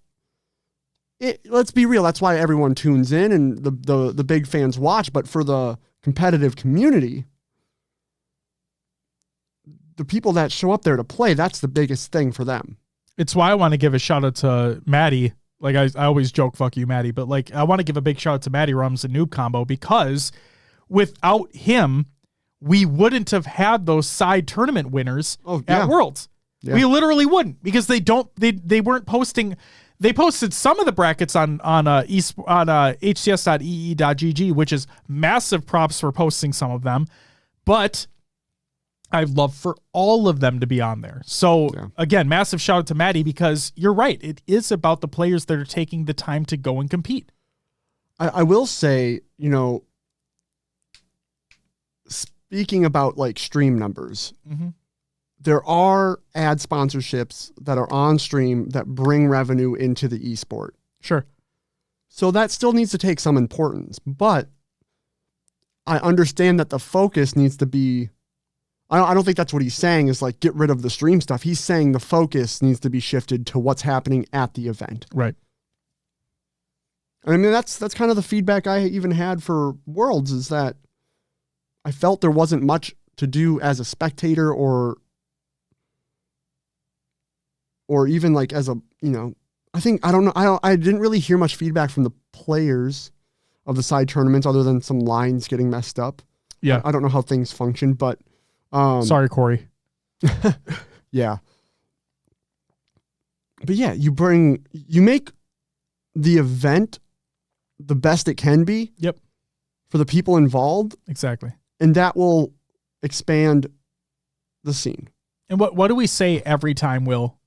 let's be real, that's why everyone tunes in and the big fans watch. But for the competitive community, the people that show up there to play, that's the biggest thing for them. It's why I want to give a shout out to Maddie. Like I always joke, fuck you, Maddie, but like I want to give a big shout out to Maddie Rums and Noob Combo, because without him, we wouldn't have had those side tournament winners at Worlds. Yeah. We literally wouldn't, because they weren't posting. They posted some of the brackets on hcs.ee.gg, which is massive props for posting some of them, but I'd love for all of them to be on there. So again, massive shout out to Maddie, because you're right. It is about the players that are taking the time to go and compete. I will say, speaking about like stream numbers, there are ad sponsorships that are on stream that bring revenue into the esport. Sure. So that still needs to take some importance, but I understand that the focus needs to be, I don't think that's what he's saying is like, get rid of the stream stuff. He's saying the focus needs to be shifted to what's happening at the event. Right. I mean, that's kind of the feedback I even had for Worlds, is that I felt there wasn't much to do as a spectator or even like as a, I don't know. I didn't really hear much feedback from the players of the side tournaments other than some lines getting messed up. Yeah. I don't know how things function, but sorry, Corey. Yeah. But yeah, you make the event the best it can be. Yep. For the people involved. Exactly. And that will expand the scene. And what do we say every time, Will,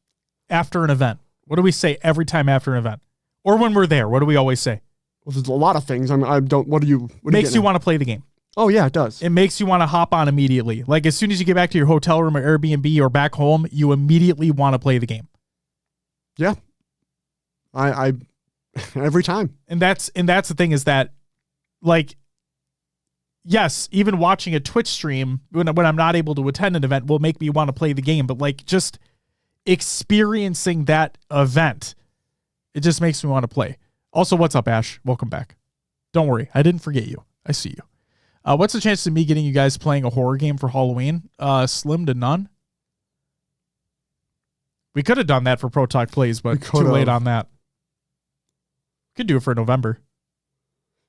after an event? What do we say every time after an event? Or when we're there, what do we always say? Well, there's a lot of things. Makes you want to play the game. Oh yeah, it does. It makes you want to hop on immediately. Like as soon as you get back to your hotel room or Airbnb or back home, you immediately want to play the game. Yeah. I every time. And that's the thing, is that, like, yes, even watching a Twitch stream when I'm not able to attend an event will make me want to play the game, but like just experiencing that event, it just makes me want to play. Also, what's up, Ash? Welcome back. Don't worry, I didn't forget you. I see you. What's the chance of me getting you guys playing a horror game for Halloween? Slim to none. We could have done that for Pro Talk Plays, but too late on that. Could do it for November.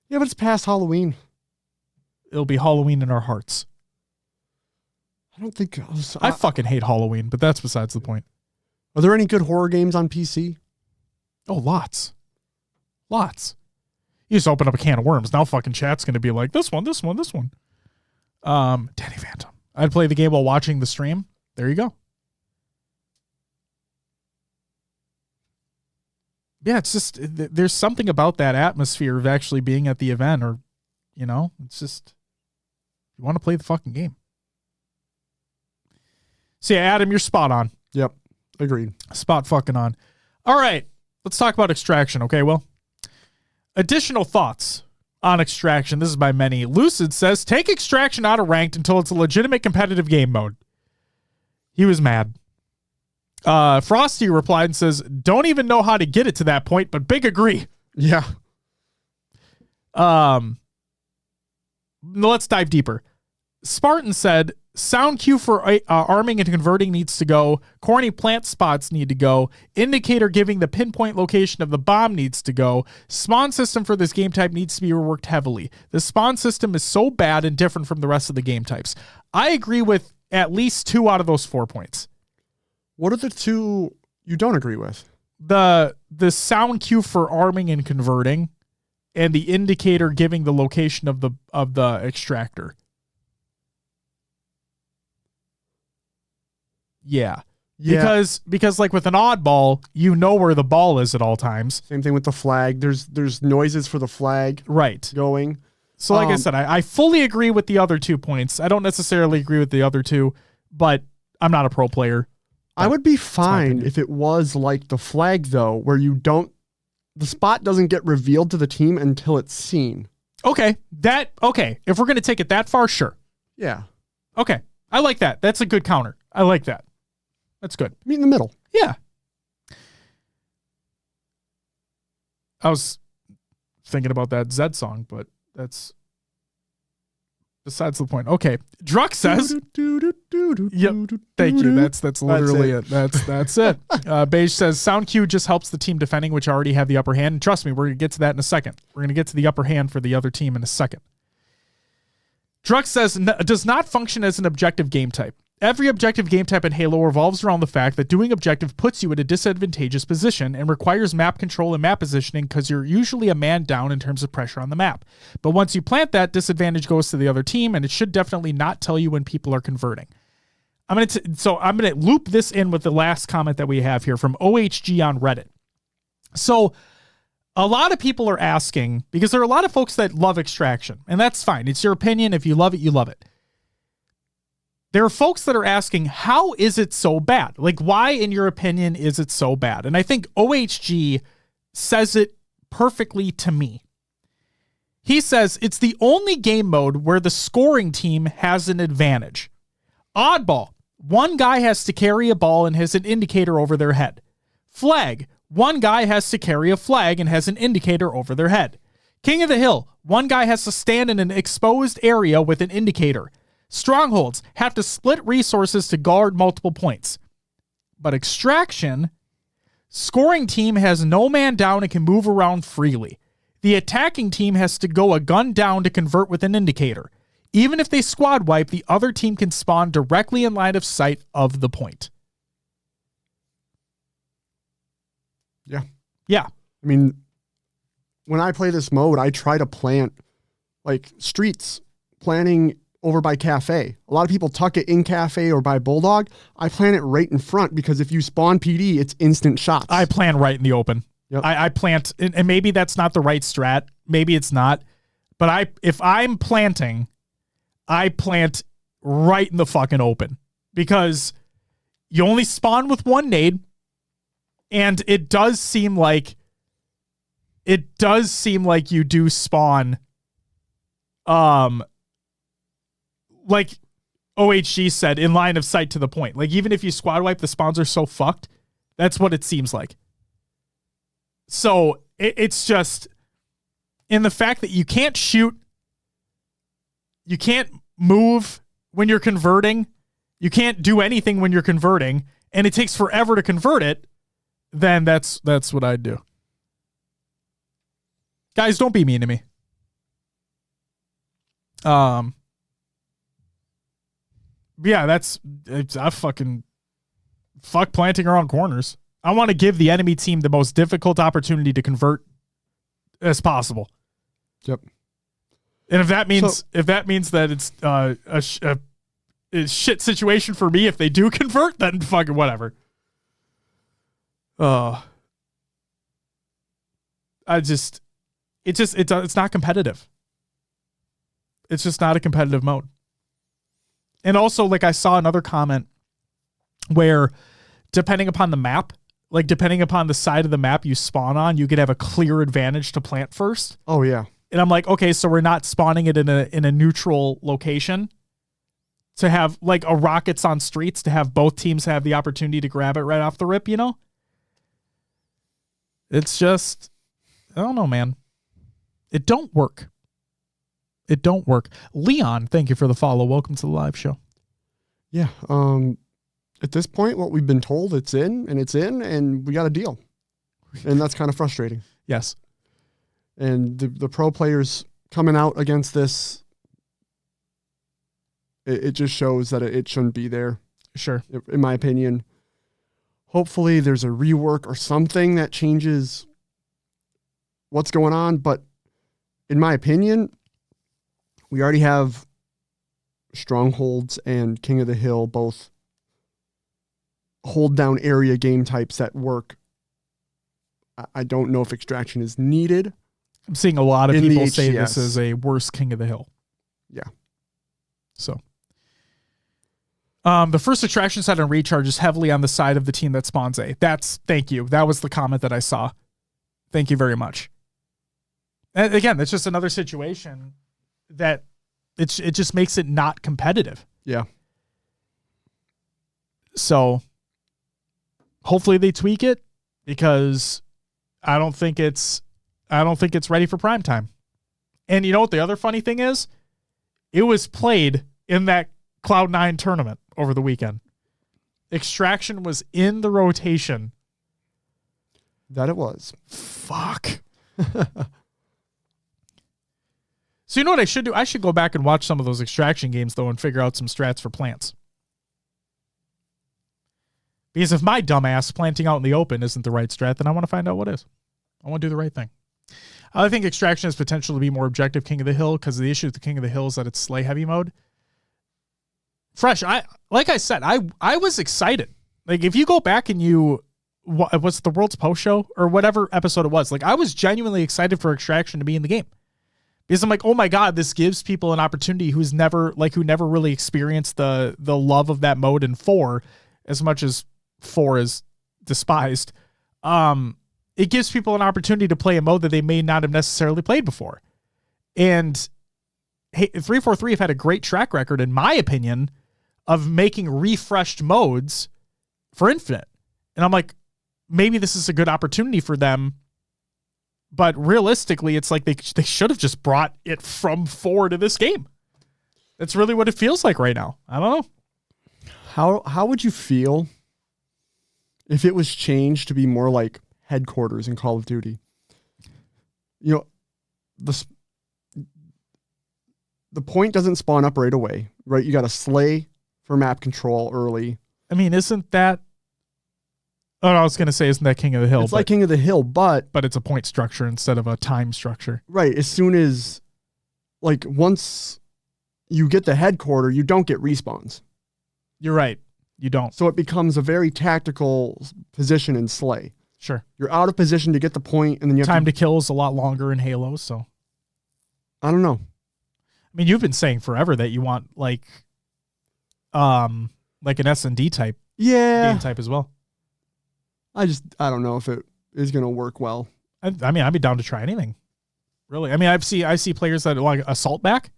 Yeah, but it's past Halloween. It'll be Halloween in our hearts. I don't think... I fucking hate Halloween, but that's besides the point. Are there any good horror games on PC? Oh, lots. Lots. You just open up a can of worms. Now fucking chat's going to be like, this one. Danny Phantom. I'd play the game while watching the stream. There you go. Yeah, it's just, there's something about that atmosphere of actually being at the event, or, it's just, you want to play the fucking game. So yeah, Adam, you're spot on. Yep. Agreed. Spot fucking on. All right. Let's talk about Extraction. Okay, Will? Additional thoughts on Extraction. This is by many. Lucid says, take Extraction out of ranked until it's a legitimate competitive game mode. He was mad. Frosty replied and says, don't even know how to get it to that point, but big agree. Yeah. Let's dive deeper. Spartan said, sound cue for arming and converting needs to go. Corny plant spots need to go. Indicator giving the pinpoint location of the bomb needs to go. Spawn system for this game type needs to be reworked heavily. The spawn system is so bad and different from the rest of the game types. I agree with at least 2 out of those 4 points. What are the 2 you don't agree with? The sound cue for arming and converting, and the indicator giving the location of the extractor. Yeah. Because like with an oddball, you know where the ball is at all times. Same thing with the flag. There's noises for the flag going. So like I said, I fully agree with the other 2 points. I don't necessarily agree with the other 2, but I'm not a pro player. I would be fine if it was like the flag, though, where the spot doesn't get revealed to the team until it's seen. Okay. If we're going to take it that far, sure. Yeah. Okay. I like that. That's a good counter. I like that. That's good. Meet in the middle. Yeah. I was thinking about that Zed song, but that's Besides the point. Okay. Druk says. Yep. Thank you. That's literally it. That's it. Beige says sound cue just helps the team defending, which already have the upper hand. And trust me, we're gonna get to that in a second. We're gonna get to the upper hand for the other team in a second. Druk says does not function as an objective game type. Every objective game type in Halo revolves around the fact that doing objective puts you in a disadvantageous position and requires map control and map positioning because you're usually a man down in terms of pressure on the map. But once you plant that, disadvantage goes to the other team, and it should definitely not tell you when people are converting. I'm gonna loop this in with the last comment that we have here from OHG on Reddit. So a lot of people are asking, because there are a lot of folks that love extraction, and that's fine. It's your opinion. If you love it, you love it. There are folks that are asking, how is it so bad? Like, why, in your opinion, is it so bad? And I think OHG says it perfectly to me. He says, it's the only game mode where the scoring team has an advantage. Oddball, one guy has to carry a ball and has an indicator over their head. Flag, one guy has to carry a flag and has an indicator over their head. King of the Hill, one guy has to stand in an exposed area with an indicator. Strongholds have to split resources to guard multiple points. But Extraction, scoring team has no man down and can move around freely. The attacking team has to go a gun down to convert with an indicator. Even if they squad wipe, the other team can spawn directly in line of sight of the point. Yeah. Yeah. I mean, when I play this mode, I try to plant like streets, planting over by cafe. A lot of people tuck it in cafe or by Bulldog. I plant it right in front because if you spawn PD, it's instant shots. I plant right in the open. Yep. I plant, and maybe that's not the right strat. Maybe it's not. But if I'm planting, I plant right in the fucking open because you only spawn with one nade, and it does seem like you do spawn like OHG said, in line of sight to the point. Like, even if you squad wipe, the spawns are so fucked. That's what it seems like. So it's just in the fact that you can't shoot, you can't move when you're converting, you can't do anything when you're converting, and it takes forever to convert it, then that's what I'd do. Guys, don't be mean to me. Yeah, I fucking fuck planting around corners. I want to give the enemy team the most difficult opportunity to convert as possible. Yep. And if that means that it's a shit situation for me if they do convert, then fucking whatever. It's not competitive. It's just not a competitive mode. And also, like, I saw another comment where depending upon the map, like depending upon the side of the map you spawn on, you could have a clear advantage to plant first. Oh yeah. And I'm like, okay, so we're not spawning it in a neutral location to have like a rockets on streets to have both teams have the opportunity to grab it right off the rip, you know? It's just, I don't know, man. It don't work. It don't work. Leon, thank you for the follow. Welcome to the live show. Yeah. At this point, what we've been told, it's in, and we got a deal. And that's kind of frustrating. Yes. And the pro players coming out against this, it just shows that it shouldn't be there. Sure. In my opinion. Hopefully there's a rework or something that changes what's going on. But in my opinion, we already have Strongholds and King of the Hill, both hold down area game types that work. I don't know if Extraction is needed. I'm seeing a lot of people say this is a worse King of the Hill. Yeah. So, the first Extraction side on recharge is heavily on the side of the team that spawns A. Thank you. That was the comment that I saw. Thank you very much. And again, that's just another situation that it just makes it not competitive. Yeah. So hopefully they tweak it because I don't think it's ready for prime time. And you know what the other funny thing is? It was played in that Cloud9 tournament over the weekend. Extraction was in the rotation. That it was. Fuck. So you know what I should do? I should go back and watch some of those Extraction games, though, and figure out some strats for plants. Because if my dumbass planting out in the open isn't the right strat, then I want to find out what is. I want to do the right thing. I think Extraction has potential to be more objective King of the Hill because the issue with the King of the Hill is that it's Slay heavy mode. Fresh, like I said, I was excited. Like, if you go back and you... what's the World's Post show? Or whatever episode it was. Like, I was genuinely excited for Extraction to be in the game. Because I'm like, oh my God, this gives people an opportunity who never really experienced the love of that mode in 4 as much as 4 is despised. It gives people an opportunity to play a mode that they may not have necessarily played before. And hey, 343 have had a great track record, in my opinion, of making refreshed modes for Infinite. And I'm like, maybe this is a good opportunity for them. But realistically, it's like they should have just brought it from 4 to this game. That's really what it feels like right now. I don't know. How would you feel if it was changed to be more like Headquarters in Call of Duty? You know, the point doesn't spawn up right away, right? You got to slay for map control early. I mean, isn't that... Oh, I was going to say, isn't that King of the Hill? It's like King of the Hill, but it's a point structure instead of a time structure. Right. As soon as, like, once you get the headquarter, you don't get respawns. You're right. You don't. So it becomes a very tactical position in Slay. Sure. You're out of position to get the point, and then you have time to kill is a lot longer in Halo, so. I don't know. I mean, you've been saying forever that you want, like an S&D type game type as well. I don't know if it is going to work well. I mean, I'd be down to try anything. Really. I mean, I see players that like Assault back.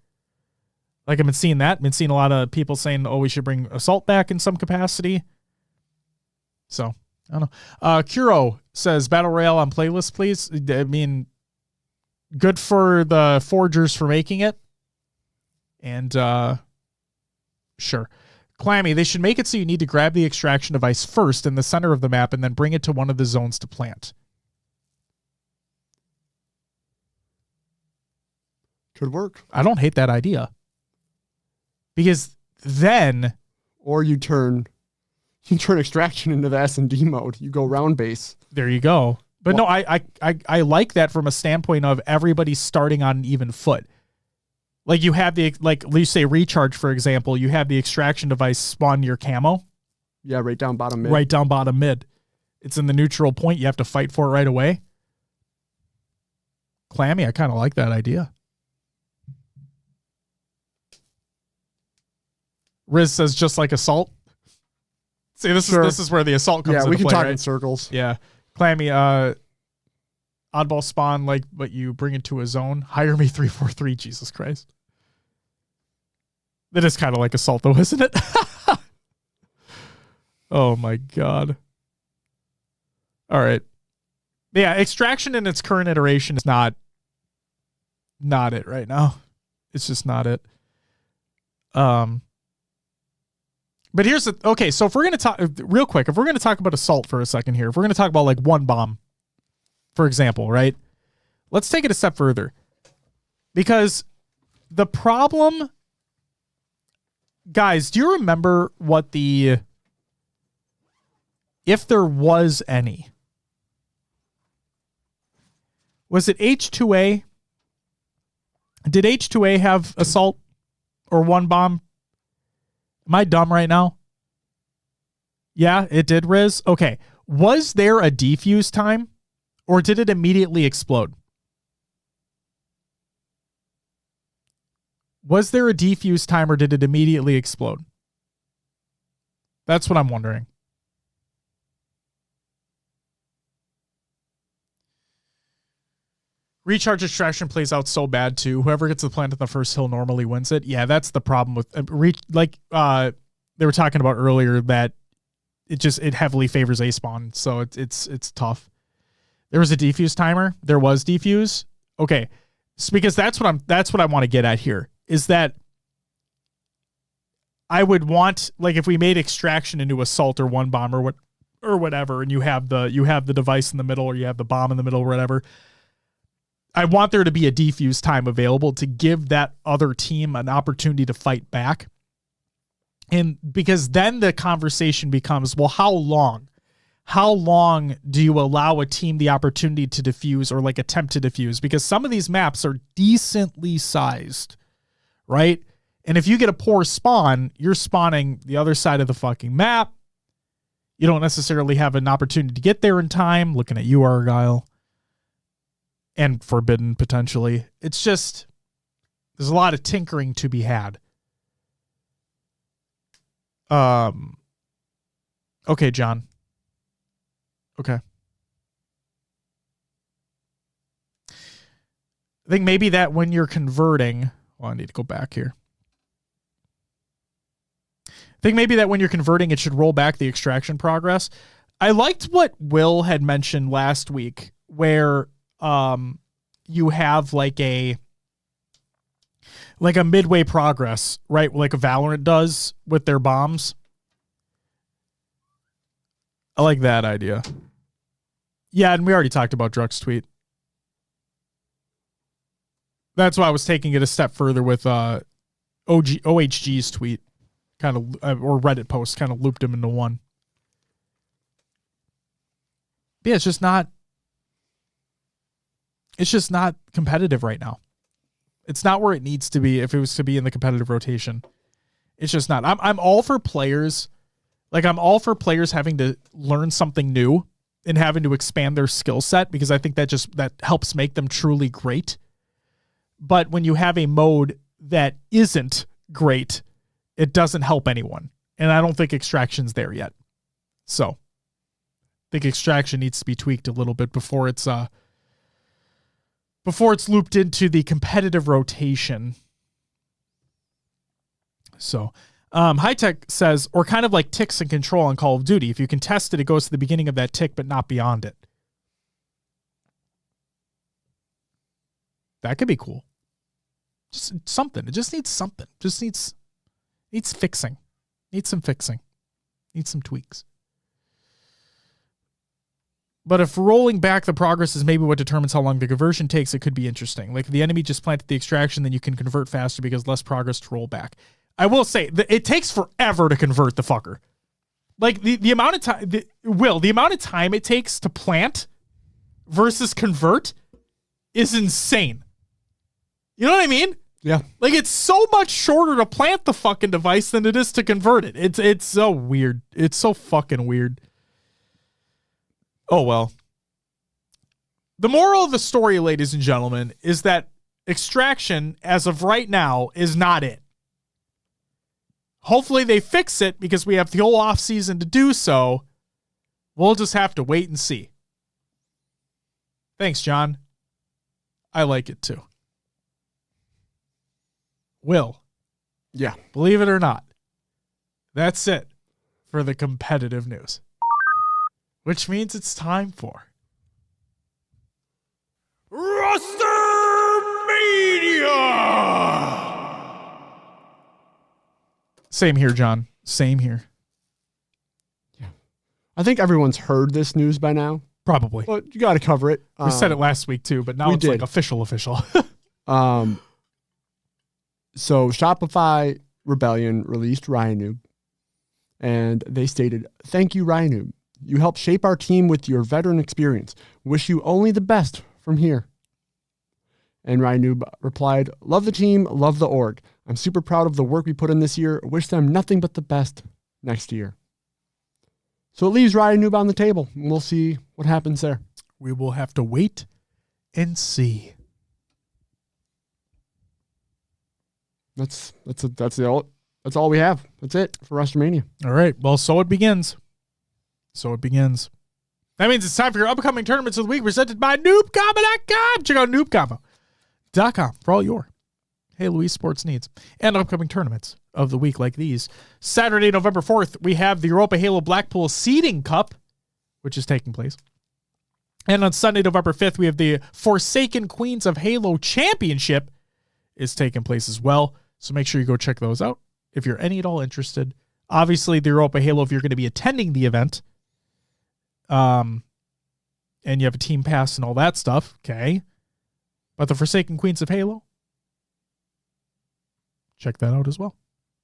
Like, I've been seeing that. I've been seeing a lot of people saying, oh, we should bring Assault back in some capacity. So, I don't know. Kuro says, Battle Royale on playlist, please. I mean, good for the Forgers for making it. And, sure. Clammy, they should make it so you need to grab the extraction device first in the center of the map and then bring it to one of the zones to plant. Could work. I don't hate that idea. Because then... Or you turn extraction into the S&D mode. You go round base. There you go. But well, no, I like that from a standpoint of everybody starting on an even foot. Like, you have you say recharge, for example, you have the extraction device spawn your camo. Yeah, right down bottom mid. Right down bottom mid. It's in the neutral point. You have to fight for it right away. Clammy, I kind of like that idea. Riz says just like Assault. See, this is where the Assault comes into play. Yeah, we can talk right? in circles. Yeah. Clammy, oddball spawn, like, but you bring it to a zone. Hire me 343, Jesus Christ. That is kind of like Assault, though, isn't it? Oh, my God. All right. Yeah, Extraction in its current iteration is not it right now. It's just not it. But here's the... Okay, so if we're going to talk... Real quick, if we're going to talk about Assault for a second here, if we're going to talk about, like, one bomb, for example, right? Let's take it a step further. Because the problem... Guys, do you remember what the... If there was any... Was it H2A? Did H2A have Assault or one bomb? Am I dumb right now? Yeah, it did, Riz. Okay. Was there a defuse time or did it immediately explode? Was there a defuse time or did it immediately explode? That's what I'm wondering. Recharge extraction plays out so bad too. Whoever gets the plant on the first hill normally wins it. Yeah, that's the problem with they were talking about earlier that it heavily favors A spawn, so it's tough. There was a defuse timer. There was defuse. Okay, because that's what I want to get at here is that I would want, like, if we made extraction into assault or one bomb or whatever, and you have the device in the middle or you have the bomb in the middle or whatever, I want there to be a defuse time available to give that other team an opportunity to fight back. And because then the conversation becomes, well, how long? How long do you allow a team the opportunity to defuse or like attempt to defuse? Because some of these maps are decently sized, right? And if you get a poor spawn, you're spawning the other side of the fucking map. You don't necessarily have an opportunity to get there in time. Looking at you, Argyle. And Forbidden, potentially. It's just, there's a lot of tinkering to be had. Okay, John. Okay. I think maybe that when you're converting, well, I need to go back here. I think maybe that when you're converting, it should roll back the extraction progress. I liked what Will had mentioned last week, where you have like a midway progress, right? Like a Valorant does with their bombs. I like that idea. Yeah, and we already talked about Druck's tweet. That's why I was taking it a step further with OHG's tweet, kind of, or Reddit post, kind of looped him into one. But yeah, it's just not competitive right now. It's not where it needs to be if it was to be in the competitive rotation. It's just not. I'm all for players. Like, I'm all for players having to learn something new and having to expand their skill set, because I think that helps make them truly great. But when you have a mode that isn't great, it doesn't help anyone. And I don't think extraction's there yet. So I think extraction needs to be tweaked a little bit before it's looped into the competitive rotation. So High Tech says, or kind of like ticks and control on Call of Duty. If you contest it, it goes to the beginning of that tick, but not beyond it. That could be cool. Just something. It just needs something. Just needs fixing. Needs some fixing. Needs some tweaks. But if rolling back the progress is maybe what determines how long the conversion takes, it could be interesting. Like, if the enemy just planted the extraction, then you can convert faster because less progress to roll back. I will say that it takes forever to convert the fucker. Like, the amount of time, the amount of time it takes to plant versus convert is insane. You know what I mean? Yeah. Like, it's so much shorter to plant the fucking device than it is to convert it. It's so weird. It's so fucking weird. Oh, well. The moral of the story, ladies and gentlemen, is that extraction, as of right now, is not it. Hopefully they fix it because we have the whole off season to do so. We'll just have to wait and see. Thanks, John. I like it too. Will. Yeah. Believe it or not, that's it for the competitive news. Which means it's time for Rostermania! Same here, John. Same here. Yeah. I think everyone's heard this news by now. Probably. But you got to cover it. We said it last week too, but now it's like official. So Shopify Rebellion released Ryanoob, and they stated, "Thank you, Ryanoob. You helped shape our team with your veteran experience. Wish you only the best from here." And Ryanoob replied, "Love the team, love the org. I'm super proud of the work we put in this year. Wish them nothing but the best next year." So it leaves Ryanoob on the table, and we'll see what happens there. We will have to wait and see. That's all we have. That's it for Rostermania. All right. Well, so it begins. That means it's time for your upcoming tournaments of the week, presented by NoobCombo.com. Check out NoobCombo.com for all your Halo esports needs and upcoming tournaments of the week like these. Saturday, November 4th, we have the Europa Halo Blackpool Seeding Cup, which is taking place. And on Sunday, November 5th, we have the Forsaken Queens of Halo Championship is taking place as well. So make sure you go check those out if you're any at all interested. Obviously, the Europa Halo, if you're going to be attending the event, and you have a team pass and all that stuff, okay. But the Forsaken Queens of Halo, check that out as well.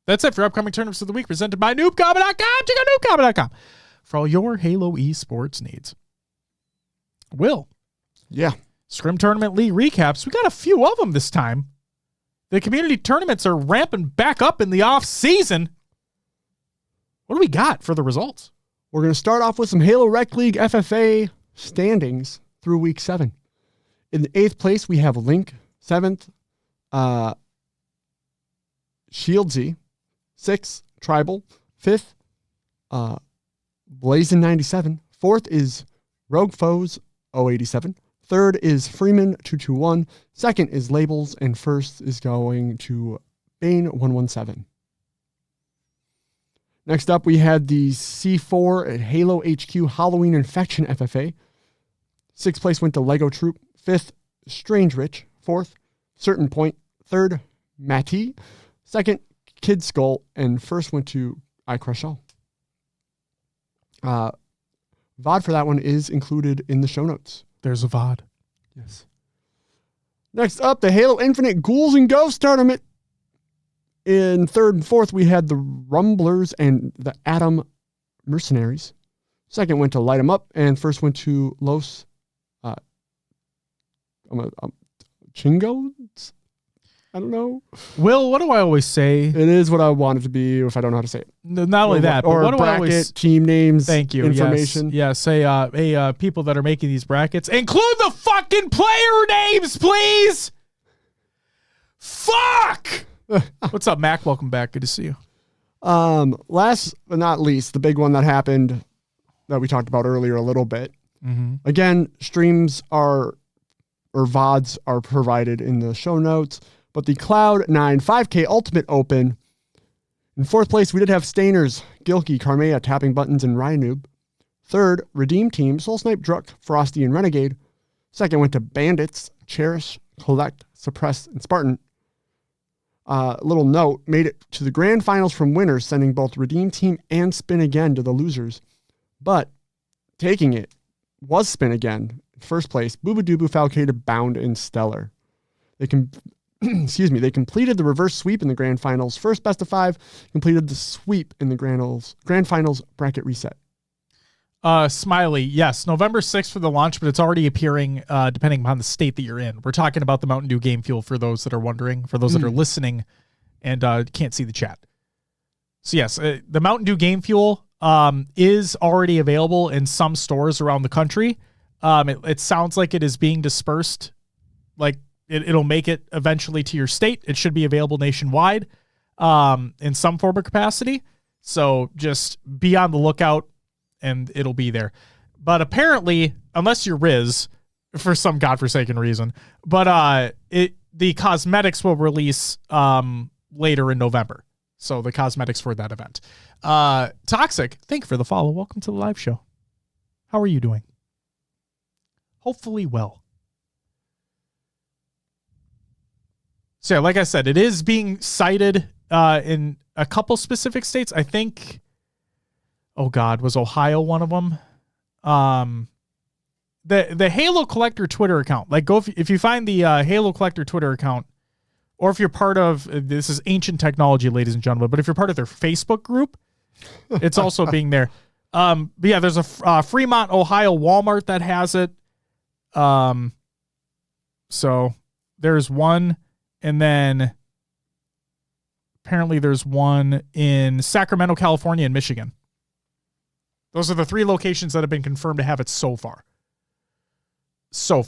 That's it for upcoming tournaments of the week, presented by noobcombat.com. Check out noobcombat.com for all your Halo esports needs. Will. Yeah. Scrim Tournament League recaps. We got a few of them this time. The community tournaments are ramping back up in the off season. What do we got for the results? We're going to start off with some Halo Rec League FFA standings through week 7. In the 8th place, we have Link. 7th, Shieldsy. 6th, Tribal. 5th, Blazin 97. 4th is Rogue Foes 087. 3rd is Freeman 221. 2nd is Labels, and 1st is going to Bane 117. Next up, we had the C4 at Halo HQ Halloween Infection FFA. 6th place went to Lego Troop. 5th, Strange Rich. 4th, Certain Point. 3rd, Matty. 2nd, Kid Skull. And 1st went to I Crush All. VOD for that one is included in the show notes. There's a VOD. Yes. Next up, the Halo Infinite Ghouls and Ghosts Tournament. In 3rd and 4th, we had the Rumblers and the Atom Mercenaries. 2nd went to Light 'em Up, and 1st went to Los Chingos? I don't know. Will, what do I always say? It is what I want it to be if I don't know how to say it. Not only that, but what do I always... team names, thank you, information. Yes, hey, people that are making these brackets, include the fucking player names, please! Fuck! What's up, Mac? Welcome back. Good to see you. Last but not least, the big one that happened that we talked about earlier a little bit. Mm-hmm. Again, streams or VODs are provided in the show notes. But the Cloud9 5K Ultimate Open. In 4th place, we did have Stainers, Gilkey, Carmea, Tapping Buttons, and Ryanoob. 3rd, Redeem Team, Soul Snipe, Druk, Frosty, and Renegade. 2nd went to Bandits, Cherish, Collect, Suppress, and Spartan. Little note, made it to the grand finals from winners, sending both Redeem Team and Spin Again to the losers. But taking it was Spin Again. In 1st place, Boobadooboo, Falcated, Bound, and Stellar. They completed the reverse sweep in the grand finals. First best of 5 completed the sweep in the grand finals bracket reset. Smiley, yes, November 6th for the launch, but it's already appearing depending upon the state that you're in. We're talking about the Mountain Dew Game Fuel for those that are wondering, for those that are listening and can't see the chat. So yes, the Mountain Dew Game Fuel is already available in some stores around the country. It sounds like it is being dispersed, like it'll make it eventually to your state. It should be available nationwide in some form or capacity. So just be on the lookout and it'll be there. But apparently, unless you're Riz, for some godforsaken reason, but the cosmetics will release later in November. So the cosmetics for that event. Toxic, thank you for the follow. Welcome to the live show. How are you doing? Hopefully well. So yeah, like I said, it is being cited in a couple specific states. I think, oh God, was Ohio one of them? The Halo Collector Twitter account. Like, go if you find the Halo Collector Twitter account, or if you're part of, this is ancient technology, ladies and gentlemen, but if you're part of their Facebook group, it's also being there. But yeah, there's a Fremont, Ohio Walmart that has it. So there's one. And then apparently there's one in Sacramento, California, and Michigan. Those are the 3 locations that have been confirmed to have it so far. So.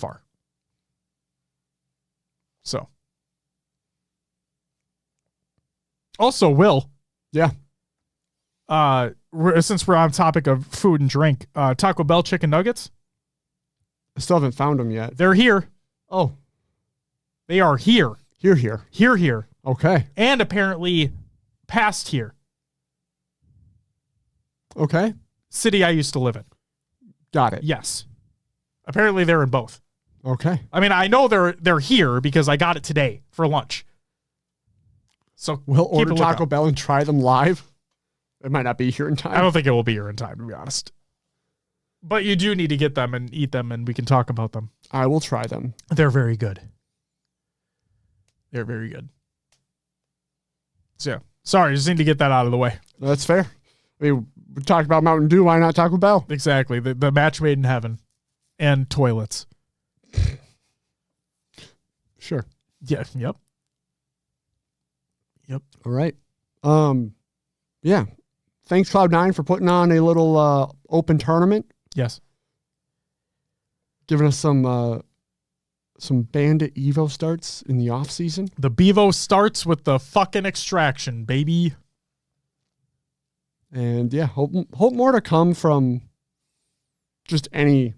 Also, Will. Yeah. Since we're on topic of food and drink, Taco Bell chicken nuggets. I still haven't found them yet. They're here. Oh. They are here. Here. Okay. And apparently past here. Okay. City I used to live in. Got it. Yes. Apparently they're in both. Okay. I mean, I know they're here because I got it today for lunch. So we'll order Taco Bell and try them live. It might not be here in time. I don't think it will be here in time, to be honest. But you do need to get them and eat them, and we can talk about them. I will try them. They're very good. They're very good. So, yeah. Sorry, just need to get that out of the way. That's fair. I mean, we talked about Mountain Dew. Why not Taco Bell? Exactly. The match made in heaven. And toilets. Sure. Yeah. Yep. All right. Yeah. Thanks, Cloud9, for putting on a little open tournament. Yes. Giving us some Bandit Evo starts in the off season. The Bevo starts with the fucking extraction, baby. And yeah, hope more to come from just any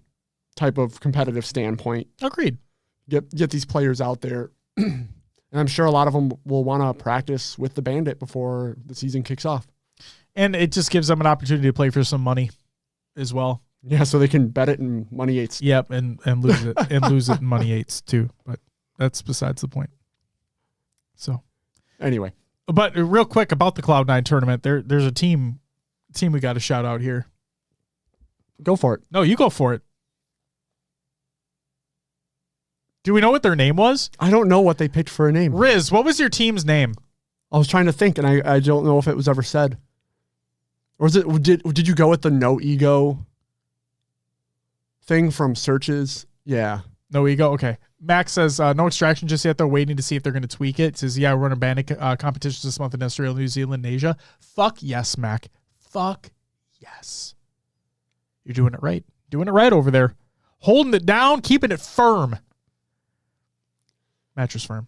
type of competitive standpoint. Agreed. Get these players out there. And I'm sure a lot of them will want to practice with the Bandit before the season kicks off. And it just gives them an opportunity to play for some money as well. Yeah, so they can bet it in money eights. Yep, and lose it and lose it in money eights too. But that's besides the point. So anyway. But real quick about the Cloud9 tournament, there's a team we got to shout out here. Go for it. No, you go for it. Do we know what their name was? I don't know what they picked for a name. Riz, what was your team's name? I was trying to think, and I don't know if it was ever said. Or was it? Did you go with the no ego thing from searches? Yeah. No ego? Okay. Max says, no extraction just yet. They're waiting to see if they're going to tweak it. Says, yeah, we're running bandit competitions this month in Australia, New Zealand, and Asia. Fuck yes, Mac. Fuck yes. You're doing it right. Doing it right over there. Holding it down, keeping it firm. Mattress firm.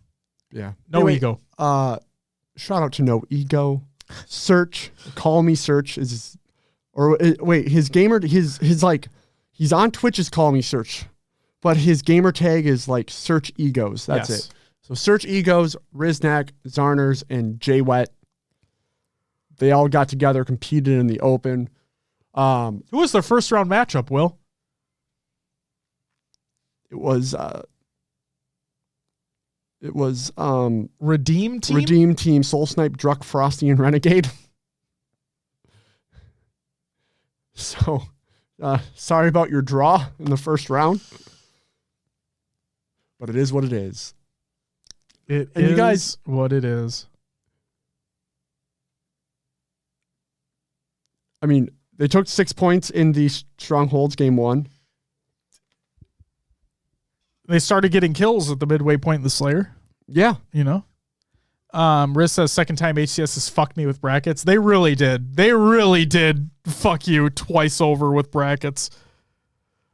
Yeah. No ego. Shout out to No Ego. Search. Call Me Search is, or wait, his gamer, his like, he's on Twitch is Call Me Search, but his gamer tag is like Search Egos. That's it. So Search Egos, Riznak, Zarners, and J-Wet. They all got together, competed in the open. Who was their first round matchup, Will? It was Redeem Team? Redeem Team, Soul Snipe, Druck, Frosty, and Renegade. So, sorry about your draw in the first round. But it is what it is. It is you guys, what it is. I mean, they took 6 points in the Strongholds game 1. They started getting kills at the midway point in the Slayer. Yeah. You know? Riz says, second time HCS has fucked me with brackets. They really did. They really did fuck you twice over with brackets.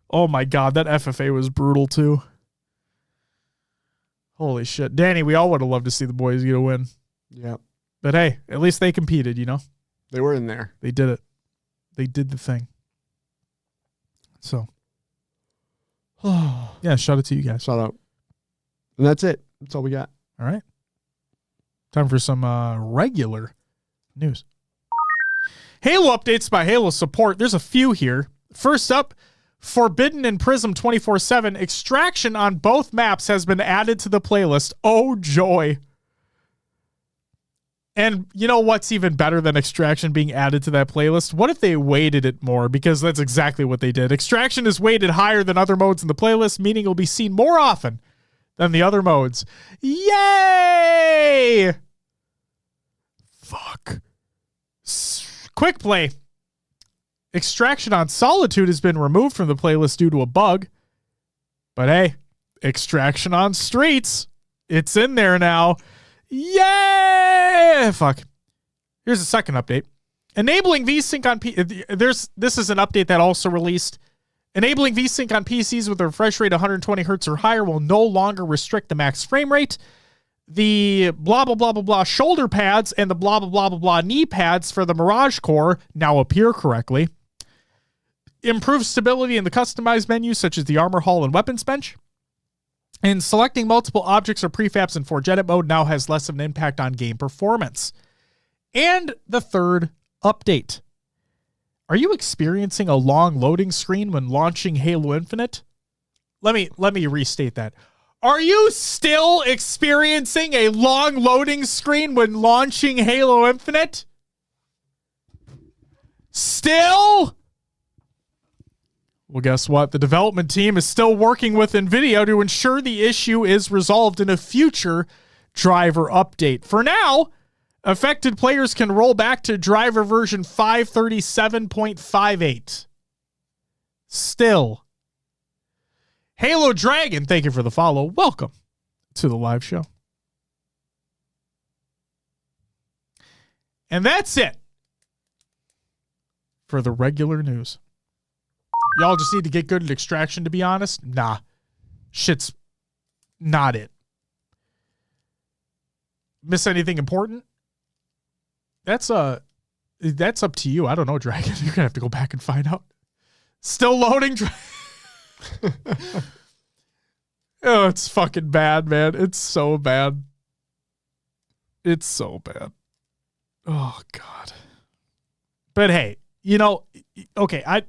Oh my God, that FFA was brutal too. Holy shit. Danny, we all would have loved to see the boys get a win. Yeah. But hey, at least they competed, you know? They were in there. They did it. They did the thing. So. Yeah, shout out to you guys. Shout out. And that's it. That's all we got. All right. Time for some regular news. Halo updates by Halo support. There's a few here. First up, Forbidden and Prism 24/7. Extraction on both maps has been added to the playlist. Oh, joy. And you know what's even better than Extraction being added to that playlist? What if they weighted it more? Because that's exactly what they did. Extraction is weighted higher than other modes in the playlist, meaning it will be seen more often than the other modes. Yay! Fuck. Quick play. Extraction on Solitude has been removed from the playlist due to a bug. But hey, Extraction on Streets, it's in there now. Yeah, fuck. Here's a second update. Enabling VSync on this is an update that also released. Enabling VSync on PCs with a refresh rate 120 Hz or higher will no longer restrict the max frame rate. The blah blah blah blah blah shoulder pads and the blah blah blah blah blah knee pads for the Mirage Core now appear correctly. Improved stability in the customized menus such as the armor hall and weapons bench. And selecting multiple objects or prefabs in Forge Edit mode now has less of an impact on game performance. And the third update. Are you experiencing a long loading screen when launching Halo Infinite? Let me restate that. Are you still experiencing a long loading screen when launching Halo Infinite? Still? Well, guess what? The development team is still working with NVIDIA to ensure the issue is resolved in a future driver update. For now, affected players can roll back to driver version 537.58. Still. Halo Dragon, thank you for the follow. Welcome to the live show. And that's it for the regular news. Y'all just need to get good at extraction, to be honest. Nah. Shit's not it. Miss anything important? That's up to you. I don't know, Dragon. You're gonna have to go back and find out. Still loading. Oh, it's fucking bad, man. It's so bad. It's so bad. Oh God. But hey, okay.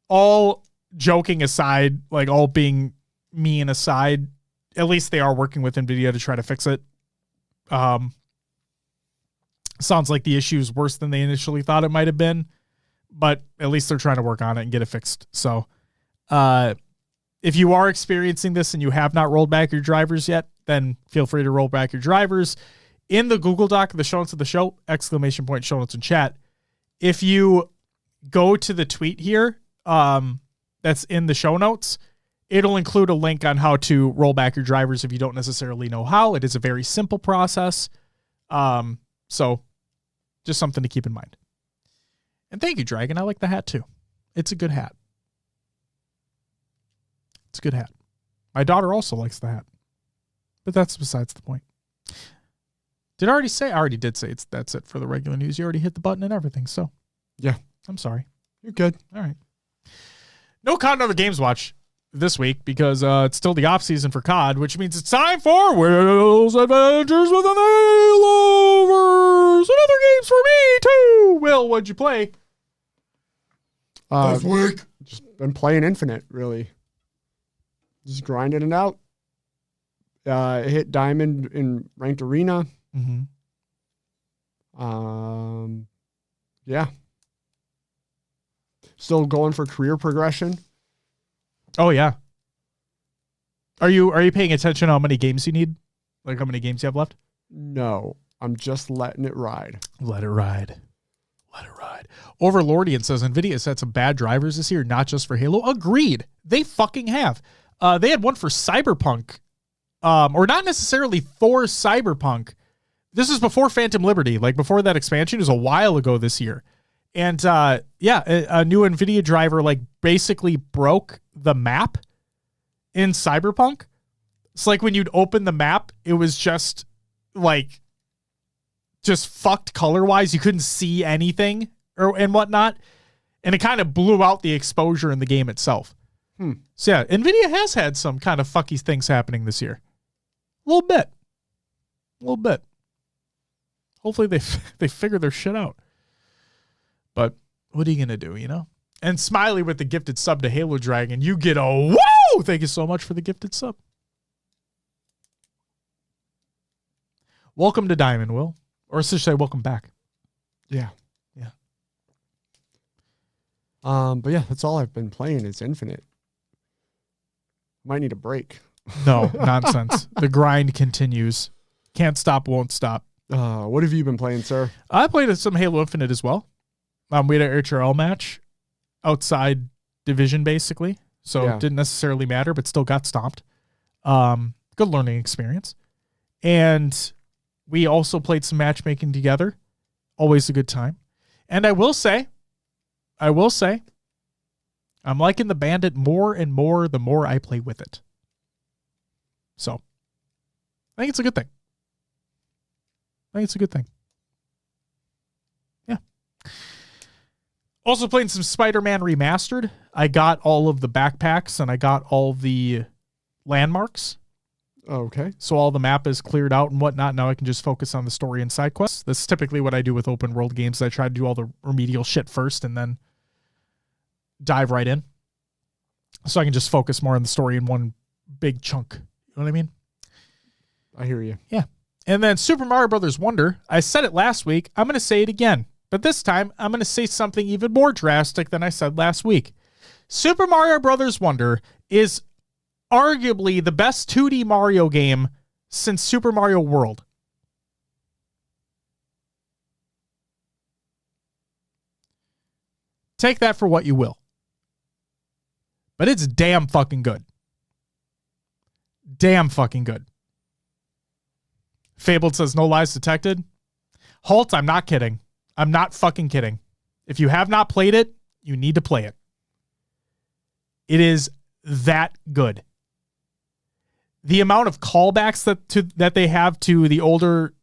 All joking aside, like all being mean aside, at least they are working with NVIDIA to try to fix it. Sounds like the issue is worse than they initially thought it might have been, but at least they're trying to work on it and get it fixed. So, if you are experiencing this and you have not rolled back your drivers yet, then feel free to roll back your drivers in the Google Doc, the show notes of the show, ! Show notes in chat. If you go to the tweet here, that's in the show notes, it'll include a link on how to roll back your drivers if you don't necessarily know how. It is a very simple process. So just something to keep in mind. And thank you, Dragon. I like the hat too. It's a good hat. It's a good hat. My daughter also likes the hat. But that's besides the point. Did I already say? I already did say that's it for the regular news. You already hit the button and everything. So yeah, I'm sorry. You're good. All right. No COD and Other Games Watch this week because it's still the off season for COD, which means it's time for Will's Adventures with an Halo-verse and other games for me too. Will, what'd you play? Last week. Just been playing Infinite, really. Just grinding it out. Hit Diamond in Ranked Arena. Mm-hmm. Yeah. Still going for career progression. Oh yeah. Are you paying attention to how many games you need? Like how many games you have left? No, I'm just letting it ride. Let it ride. Let it ride. Overlordian says NVIDIA's had some bad drivers this year, not just for Halo. Agreed. They fucking have. They had one for Cyberpunk, or not necessarily for Cyberpunk. This is before Phantom Liberty, like before that expansion. It was a while ago this year. And a new NVIDIA driver like basically broke the map in Cyberpunk. It's like when you'd open the map, it was just fucked color-wise. You couldn't see anything and whatnot. And it kind of blew out the exposure in the game itself. So yeah, NVIDIA has had some kind of fucky things happening this year. A little bit. Hopefully they figure their shit out. But what are you going to do, And Smiley with the gifted sub to Halo Dragon. You get a woo! Thank you so much for the gifted sub. Welcome to Diamond, Will. Or should I say welcome back. Yeah. But yeah, that's all I've been playing is Infinite. Might need a break. No, nonsense. The grind continues. Can't stop, won't stop. What have you been playing, sir? I played some Halo Infinite as well. We had an HRL match outside division, basically. So it didn't necessarily matter, but still got stomped. Good learning experience. And we also played some matchmaking together. Always a good time. And I will say, I'm liking the Bandit more and more the more I play with it. So, I think it's a good thing. Yeah. Also playing some Spider-Man Remastered. I got all of the backpacks and I got all the landmarks. Okay. So all the map is cleared out and whatnot. Now I can just focus on the story and side quests. This is typically what I do with open world games. I try to do all the remedial shit first and then dive right in. So I can just focus more on the story in one big chunk You know what I mean? I hear you. Yeah. And then Super Mario Brothers Wonder, I said it last week. I'm going to say it again. But this time, I'm going to say something even more drastic than I said last week. Super Mario Brothers Wonder is arguably the best 2D Mario game since Super Mario World. Take that for what you will. But it's damn fucking good. Damn fucking good. Fabled says no lies detected. Halt, I'm not kidding. I'm not fucking kidding. If you have not played it, you need to play it. It is that good. The amount of callbacks that they have to the older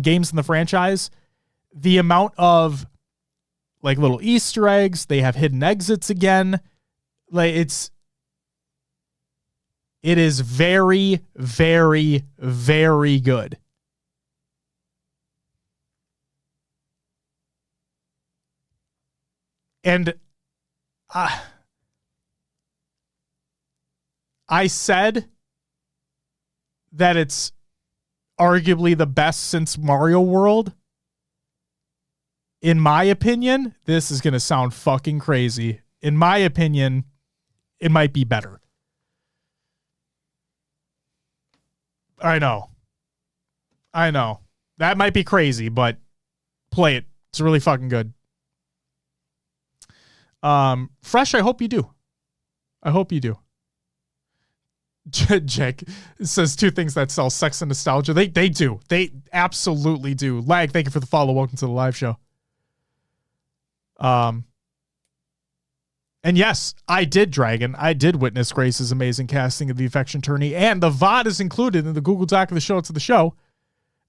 games in the franchise, the amount of like little Easter eggs, they have hidden exits again. Like it is very, very, very good. And I said that it's arguably the best since Mario World. In my opinion, this is going to sound fucking crazy. In my opinion, it might be better. I know. That might be crazy, but play it. It's really fucking good. Fresh, I hope you do. Jack says two things that sell: sex and nostalgia. They do. They absolutely do. Lag, thank you for the follow. Welcome to the live show. And yes, I did, Dragon. I did witness Grace's amazing casting of the Affection Tourney, and the VOD is included in the Google Doc of the show notes of the show.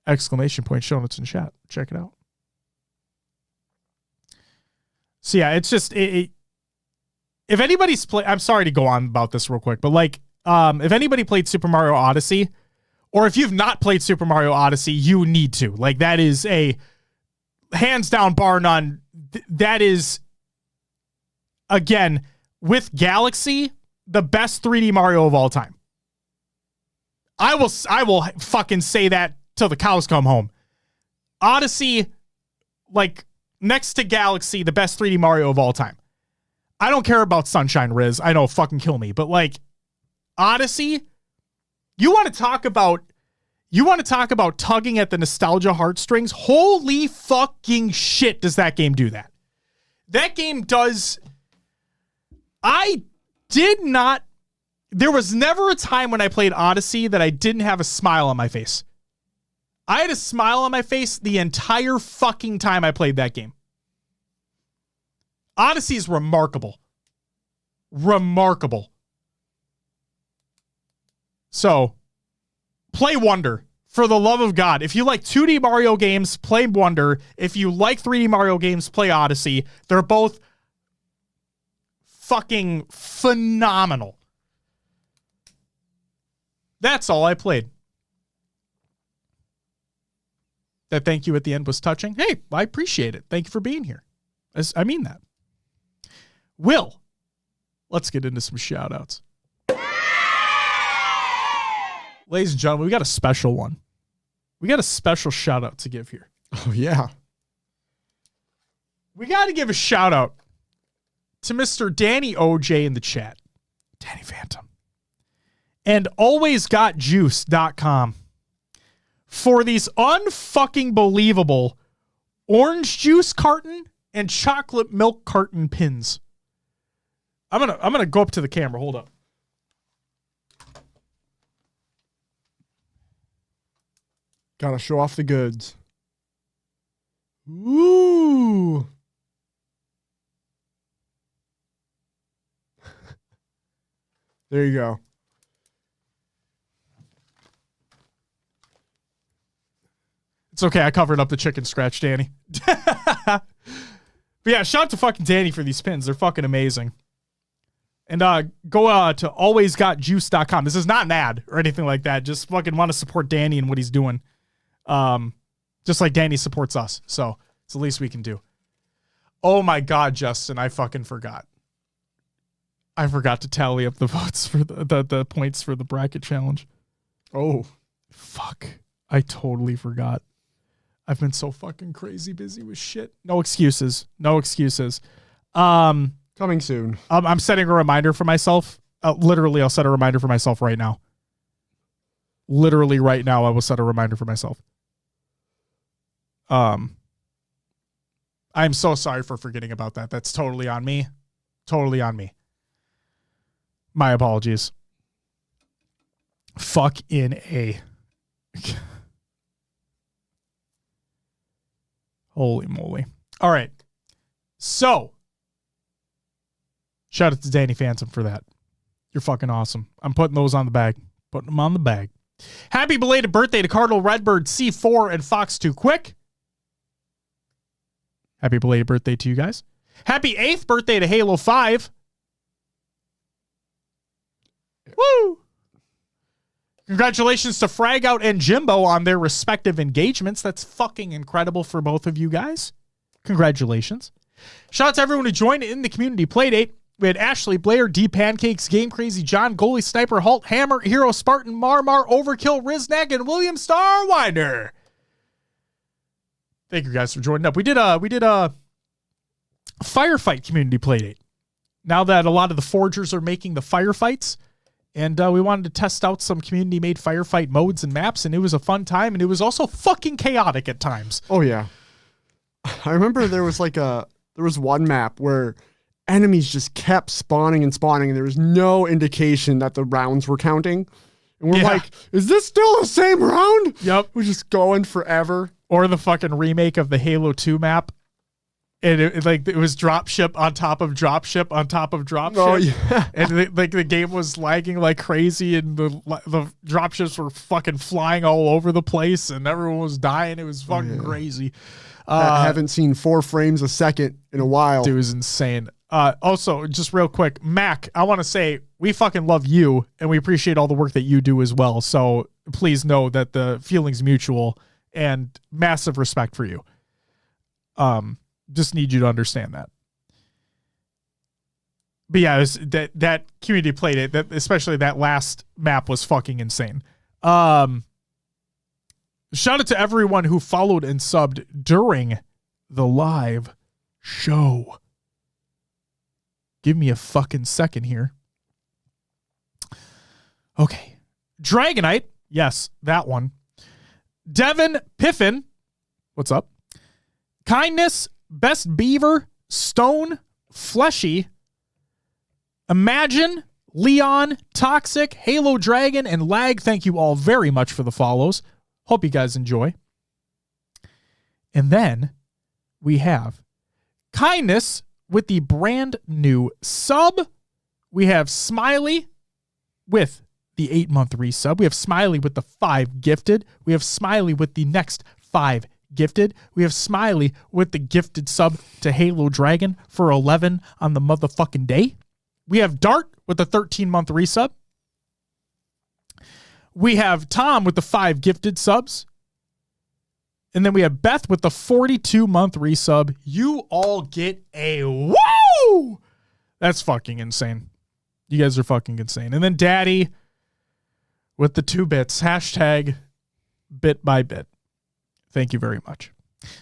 Exclamation point, show notes in chat. Check it out. So yeah, it's just if anybody's I'm sorry to go on about this real quick, but like if anybody played Super Mario Odyssey, or if you've not played Super Mario Odyssey, you need to. Like that is a hands down bar none. That is, again, with Galaxy, the best 3D Mario of all time. I will fucking say that till the cows come home. Odyssey, like next to Galaxy, the best 3D Mario of all time. I don't care about Sunshine Riz. I know, fucking kill me. But like Odyssey, you want to talk about tugging at the nostalgia heartstrings? Holy fucking shit, does that game do that? That game does. There was never a time when I played Odyssey that I didn't have a smile on my face. I had a smile on my face the entire fucking time I played that game. Odyssey is remarkable. Remarkable. So, play Wonder. For the love of God. If you like 2D Mario games, play Wonder. If you like 3D Mario games, play Odyssey. They're both fucking phenomenal. That's all I played. That thank you at the end was touching. Hey, I appreciate it. Thank you for being here. I mean that. Will, let's get into some shout outs. Ladies and gentlemen, we got a special one. We got a special shout out to give here. Oh, yeah. We got to give a shout out to Mr. Danny OJ in the chat. Danny Phantom. And alwaysgotjuice.com for these unfucking believable orange juice carton and chocolate milk carton pins. I'm gonna go up to the camera. Hold up. Gotta show off the goods. Ooh. There you go. It's okay. I covered up the chicken scratch, Danny. But yeah, shout out to fucking Danny for these pins. They're fucking amazing. And go to alwaysgotjuice.com. This is not an ad or anything like that. Just fucking want to support Danny and what he's doing. Just like Danny supports us. So it's the least we can do. Oh my God, Justin, I fucking forgot. I forgot to tally up the votes for the points for the bracket challenge. Oh. Fuck. I totally forgot. I've been so fucking crazy busy with shit. No excuses. No excuses. Coming soon. I'm setting a reminder for myself. Literally, I'll set a reminder for myself right now. Literally right now, I will set a reminder for myself. I'm so sorry for forgetting about that. That's totally on me. Totally on me. My apologies. Fuck in A. Holy moly. All right. So, shout out to Danny Phantom for that. You're fucking awesome. I'm putting those on the bag. Putting them on the bag. Happy belated birthday to Cardinal Redbird C4 and Fox 2 Quick. Happy belated birthday to you guys. Happy 8th birthday to Halo 5. Woo! Congratulations to Fragout and Jimbo on their respective engagements. That's fucking incredible for both of you guys. Congratulations. Shout out to everyone who joined in the community playdate. We had Ashley, Blair, D Pancakes, Game Crazy, John, Goalie, Sniper, Halt, Hammer, Hero, Spartan, Marmar, Overkill, Riznek, and William Starwinder. Thank you guys for joining up. We did a firefight community playdate. Now that a lot of the forgers are making the firefights, and we wanted to test out some community-made firefight modes and maps, and it was a fun time, and it was also fucking chaotic at times. Oh, yeah. I remember there was one map where enemies just kept spawning, and there was no indication that the rounds were counting. And we're like, is this still the same round? Yep. We're just going forever. Or the fucking remake of the Halo 2 map. And it was dropship on top of dropship on top of dropship. Oh, yeah. And the game was lagging like crazy, and the dropships were fucking flying all over the place, and everyone was dying. It was fucking crazy. I haven't seen 4 frames a second in a while. Dude, it was insane. Also, just real quick, Mac, I want to say we fucking love you, and we appreciate all the work that you do as well. So please know that the feeling's mutual, and massive respect for you. Just need you to understand that. But yeah, it was that community played it. That especially that last map was fucking insane. Shout out to everyone who followed and subbed during the live show. Give me a fucking second here. Okay. Dragonite. Yes, that one. Devin Piffin. What's up? Kindness. Best Beaver. Stone. Fleshy. Imagine. Leon. Toxic. Halo Dragon. And Lag. Thank you all very much for the follows. Hope you guys enjoy. And then we have Kindness with the brand new sub. We have Smiley with the 8-month resub. We have Smiley with the 5 gifted. We have Smiley with the next 5 gifted. We have Smiley with the gifted sub to Halo Dragon for 11 on the motherfucking day. We have Dart with the 13-month resub. We have Tom with the 5 gifted subs. And then we have Beth with the 42-month resub. You all get a woo! That's fucking insane. You guys are fucking insane. And then Daddy with the 2 bits. Hashtag bit by bit. Thank you very much.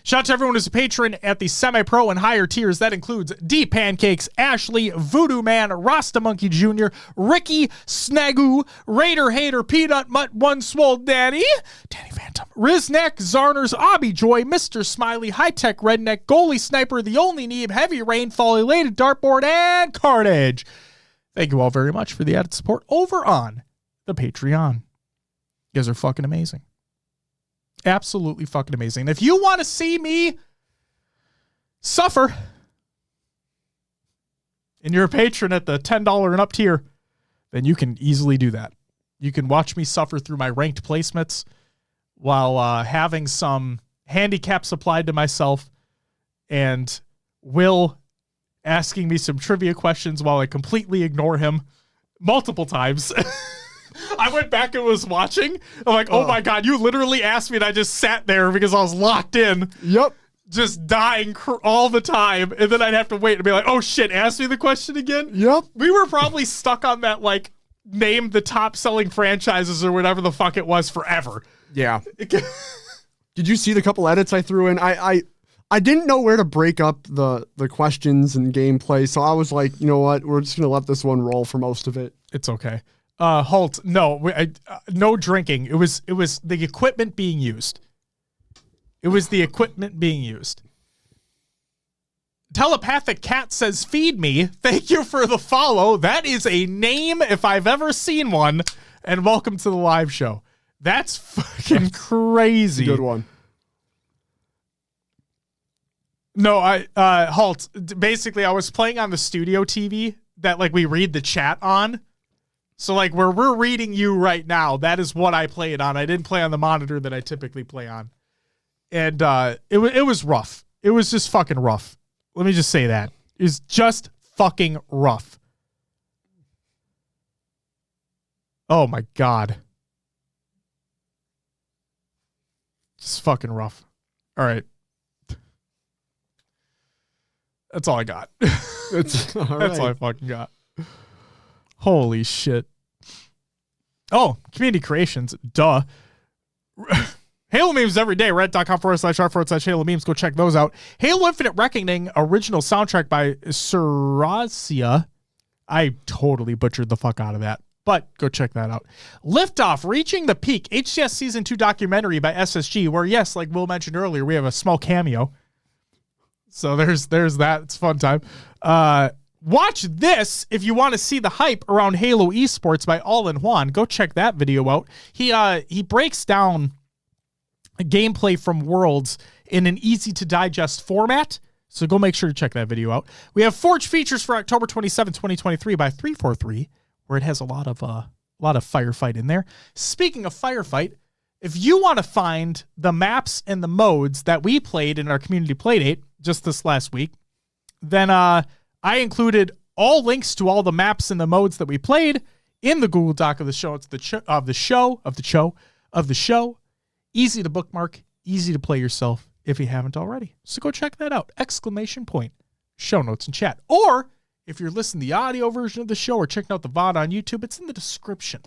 Shout out to everyone who's a patron at the semi-pro and higher tiers. That includes D Pancakes, Ashley, Voodoo Man, Rasta Monkey Jr., Ricky, Snagoo, Raider Hater, Peanut Mutt, One Swole Daddy, Danny Phantom, Riznek, Zarners, Obby Joy, Mr. Smiley, High Tech Redneck, Goalie Sniper, The Only Neeb, Heavy Rainfall, Elated Dartboard, and Carnage. Thank you all very much for the added support over on the Patreon. You guys are fucking amazing. Absolutely fucking amazing. And if you want to see me suffer and you're a patron at the $10 and up tier, then you can easily do that. You can watch me suffer through my ranked placements while having some handicaps applied to myself, and Will asking me some trivia questions while I completely ignore him multiple times. I went back and was watching. I'm like, oh my God, you literally asked me, and I just sat there because I was locked in. Yep. Just dying all the time. And then I'd have to wait and be like, oh shit, ask me the question again? Yep. We were probably stuck on that like named the top selling franchises or whatever the fuck it was forever. Yeah. Did you see the couple edits I threw in? I didn't know where to break up the questions and gameplay, so I was like, you know what? We're just gonna let this one roll for most of it. It's okay. Holt, no, no drinking. It was the equipment being used. It was the equipment being used. Telepathic Cat says, feed me. Thank you for the follow. That is a name if I've ever seen one. And welcome to the live show. That's fucking crazy. Good one. No, Halt. Basically, I was playing on the studio TV that like we read the chat on. So like where we're reading you right now, that is what I played on. I didn't play on the monitor that I typically play on. And it was rough. It was just fucking rough. Let me just say that. It was just fucking rough. Oh my God. Just fucking rough. All right. That's all I got. That's all right. That's all I fucking got. Holy shit. Oh, community creations. Duh. Halo memes every day. Reddit.com/r/Halo memes. Go check those out. Halo Infinite Reckoning original soundtrack by Surasia. I totally butchered the fuck out of that, but go check that out. Liftoff, Reaching the Peak, HCS Season 2 documentary by SSG, where, yes, like Will mentioned earlier, we have a small cameo. So there's that. It's a fun time. Watch this if you want to see the hype around Halo esports by All in Juan. Go check that video out. He breaks down gameplay from Worlds in an easy to digest format. So go make sure to check that video out. We have Forge features for October 27, 2023 by 343, where it has a lot of firefight in there. Speaking of firefight, if you want to find the maps and the modes that we played in our community playdate just this last week, then I included all links to all the maps and the modes that we played in the Google Doc of the show. It's of the show. Easy to bookmark, easy to play yourself if you haven't already. So go check that out. ! Show notes and chat. Or if you're listening to the audio version of the show or checking out the VOD on YouTube, it's in the description.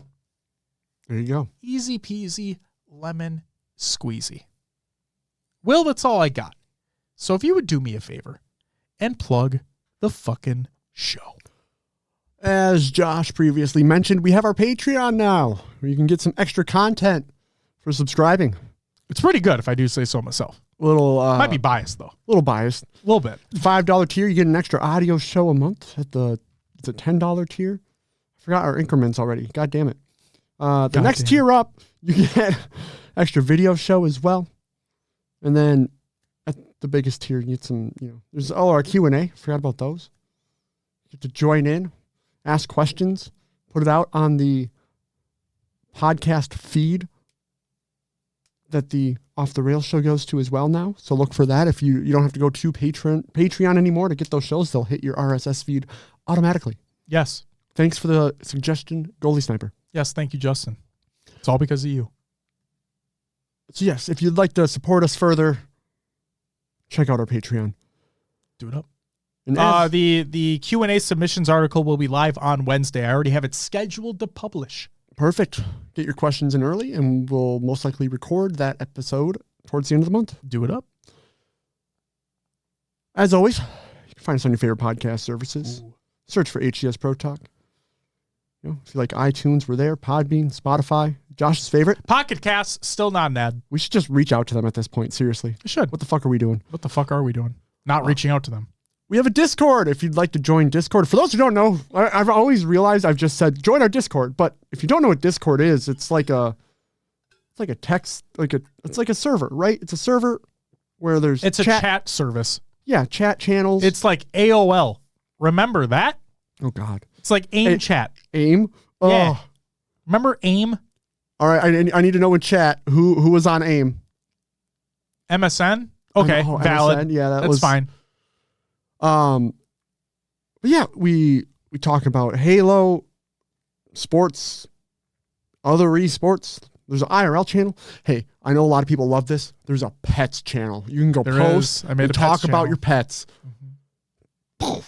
There you go. Easy peasy, lemon squeezy. Will, that's all I got. So if you would do me a favor and plug the fucking show. As Josh previously mentioned, we have our Patreon now, where you can get some extra content for subscribing. It's pretty good if I do say so myself. Might be biased though. A little biased. A little bit. $5 tier, you get an extra audio show a month. At the $10 tier. I forgot our increments already. God damn it. The next tier up, you get extra video show as well. And then at the biggest tier, you get some, there's all our Q&A. Forgot about those. You get to join in, ask questions, put it out on the podcast feed that the Off the Rails show goes to as well now. So look for that. If you don't have to go to Patreon anymore to get those shows, they'll hit your RSS feed automatically. Yes. Thanks for the suggestion, Goalie Sniper. Yes, thank you, Justin. It's all because of you. So yes, if you'd like to support us further, check out our Patreon. Do it up. And the Q&A submissions article will be live on Wednesday. I already have it scheduled to publish. Perfect. Get your questions in early, and we'll most likely record that episode towards the end of the month. Do it up. As always, you can find us on your favorite podcast services. Ooh. Search for HCS Pro Talk. If you like iTunes, we're there. Podbean, Spotify. Josh's favorite. Pocket Casts, still not an ad. We should just reach out to them at this point, seriously. We should. What the fuck are we doing? Not reaching out to them. We have a Discord if you'd like to join Discord. For those who don't know, I've always realized I've just said join our Discord, but if you don't know what Discord is, it's like a text, it's like a server, right? It's a server where there's a chat service. Yeah, chat channels. It's like AOL. Remember that? Oh God. It's like AIM chat. AIM? Oh. Yeah. Remember AIM? All right, I need to know in chat who was on AIM. MSN? Okay, valid. MSN, yeah, that's fine. But yeah, we talk about Halo, sports, other esports. There's an IRL channel. Hey, I know a lot of people love this. There's a pets channel. You can go post and talk about your pets. Mm-hmm.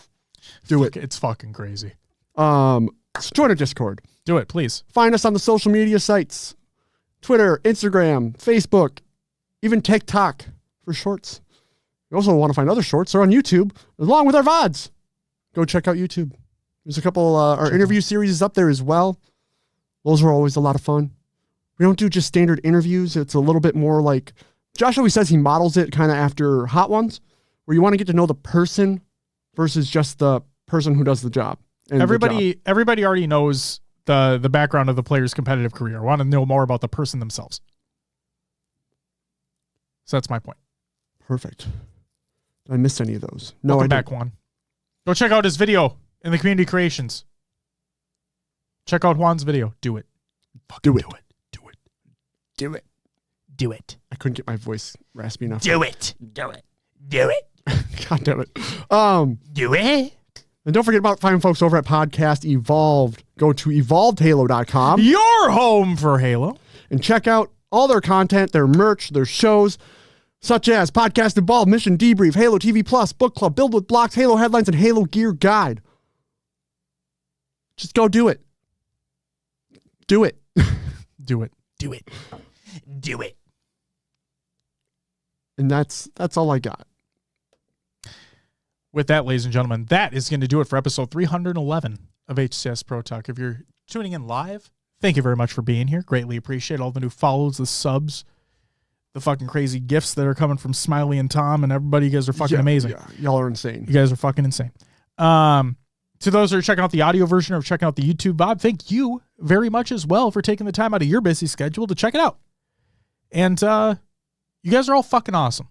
Do it. It's fucking crazy. So join our Discord. Do it, please. Find us on the social media sites. Twitter, Instagram, Facebook, even TikTok for shorts. You also want to find other shorts. They're on YouTube, along with our VODs. Go check out YouTube. There's a couple, our interview series is up there as well. Those are always a lot of fun. We don't do just standard interviews. It's a little bit more like, Josh always says he models it kind of after Hot Ones, where you want to get to know the person versus just the person who does the job. Everybody already knows the background of the player's competitive career. I want to know more about the person themselves. So that's my point. Perfect. Did I miss any of those? No, Welcome back, Juan. Go check out his video in the community creations. Check out Juan's video. Do it. Do it. Do it. Do it. Do it. I couldn't get my voice raspy enough. Do it. Do it. Do it. God damn it. Do it. And don't forget about fine folks over at Podcast Evolved. Go to evolvedhalo.com. Your home for Halo. And check out all their content, their merch, their shows, such as Podcast Evolved, Mission Debrief, Halo TV Plus, Book Club, Build with Blocks, Halo Headlines, and Halo Gear Guide. Just go do it. Do it. Do it. Do it. Do it. And that's all I got. With that, ladies and gentlemen, that is going to do it for episode 311 of HCS Pro Talk. If you're tuning in live, thank you very much for being here. Greatly appreciate all the new follows, the subs, the fucking crazy gifts that are coming from Smiley and Tom and everybody. You guys are fucking amazing. Yeah, y'all are insane. You guys are fucking insane. To those that are checking out the audio version or checking out the YouTube VOD, thank you very much as well for taking the time out of your busy schedule to check it out. And you guys are all fucking awesome.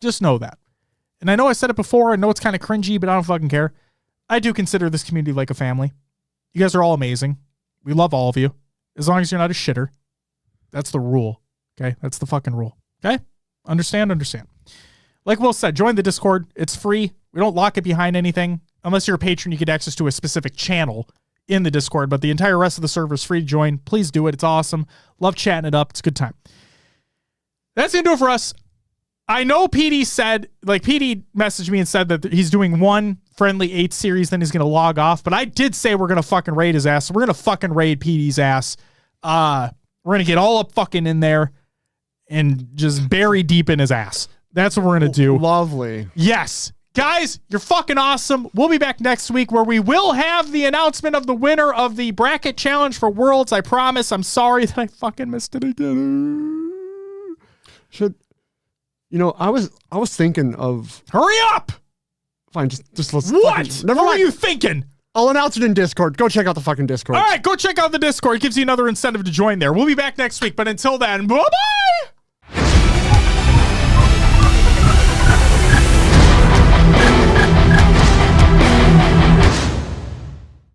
Just know that. And I know I said it before. I know it's kind of cringy, but I don't fucking care. I do consider this community like a family. You guys are all amazing. We love all of you. As long as you're not a shitter. That's the rule. Okay? That's the fucking rule. Okay? Understand? Understand. Like Will said, join the Discord. It's free. We don't lock it behind anything. Unless you're a patron, you get access to a specific channel in the Discord. But the entire rest of the server is free to join. Please do it. It's awesome. Love chatting it up. It's a good time. That's going to do it for us. I know PD messaged me and said that he's doing one friendly 8 series, then he's going to log off. But I did say we're going to fucking raid his ass. So we're going to fucking raid PD's ass. We're going to get all up fucking in there and just bury deep in his ass. That's what we're going to do. Lovely. Yes. Guys, you're fucking awesome. We'll be back next week where we will have the announcement of the winner of the bracket challenge for Worlds. I promise. I'm sorry that I fucking missed it again. I was thinking of... Hurry up! Fine, just let's... What? What were you thinking? I'll announce it in Discord. Go check out the fucking Discord. All right, go check out the Discord. It gives you another incentive to join there. We'll be back next week, but until then, bye-bye!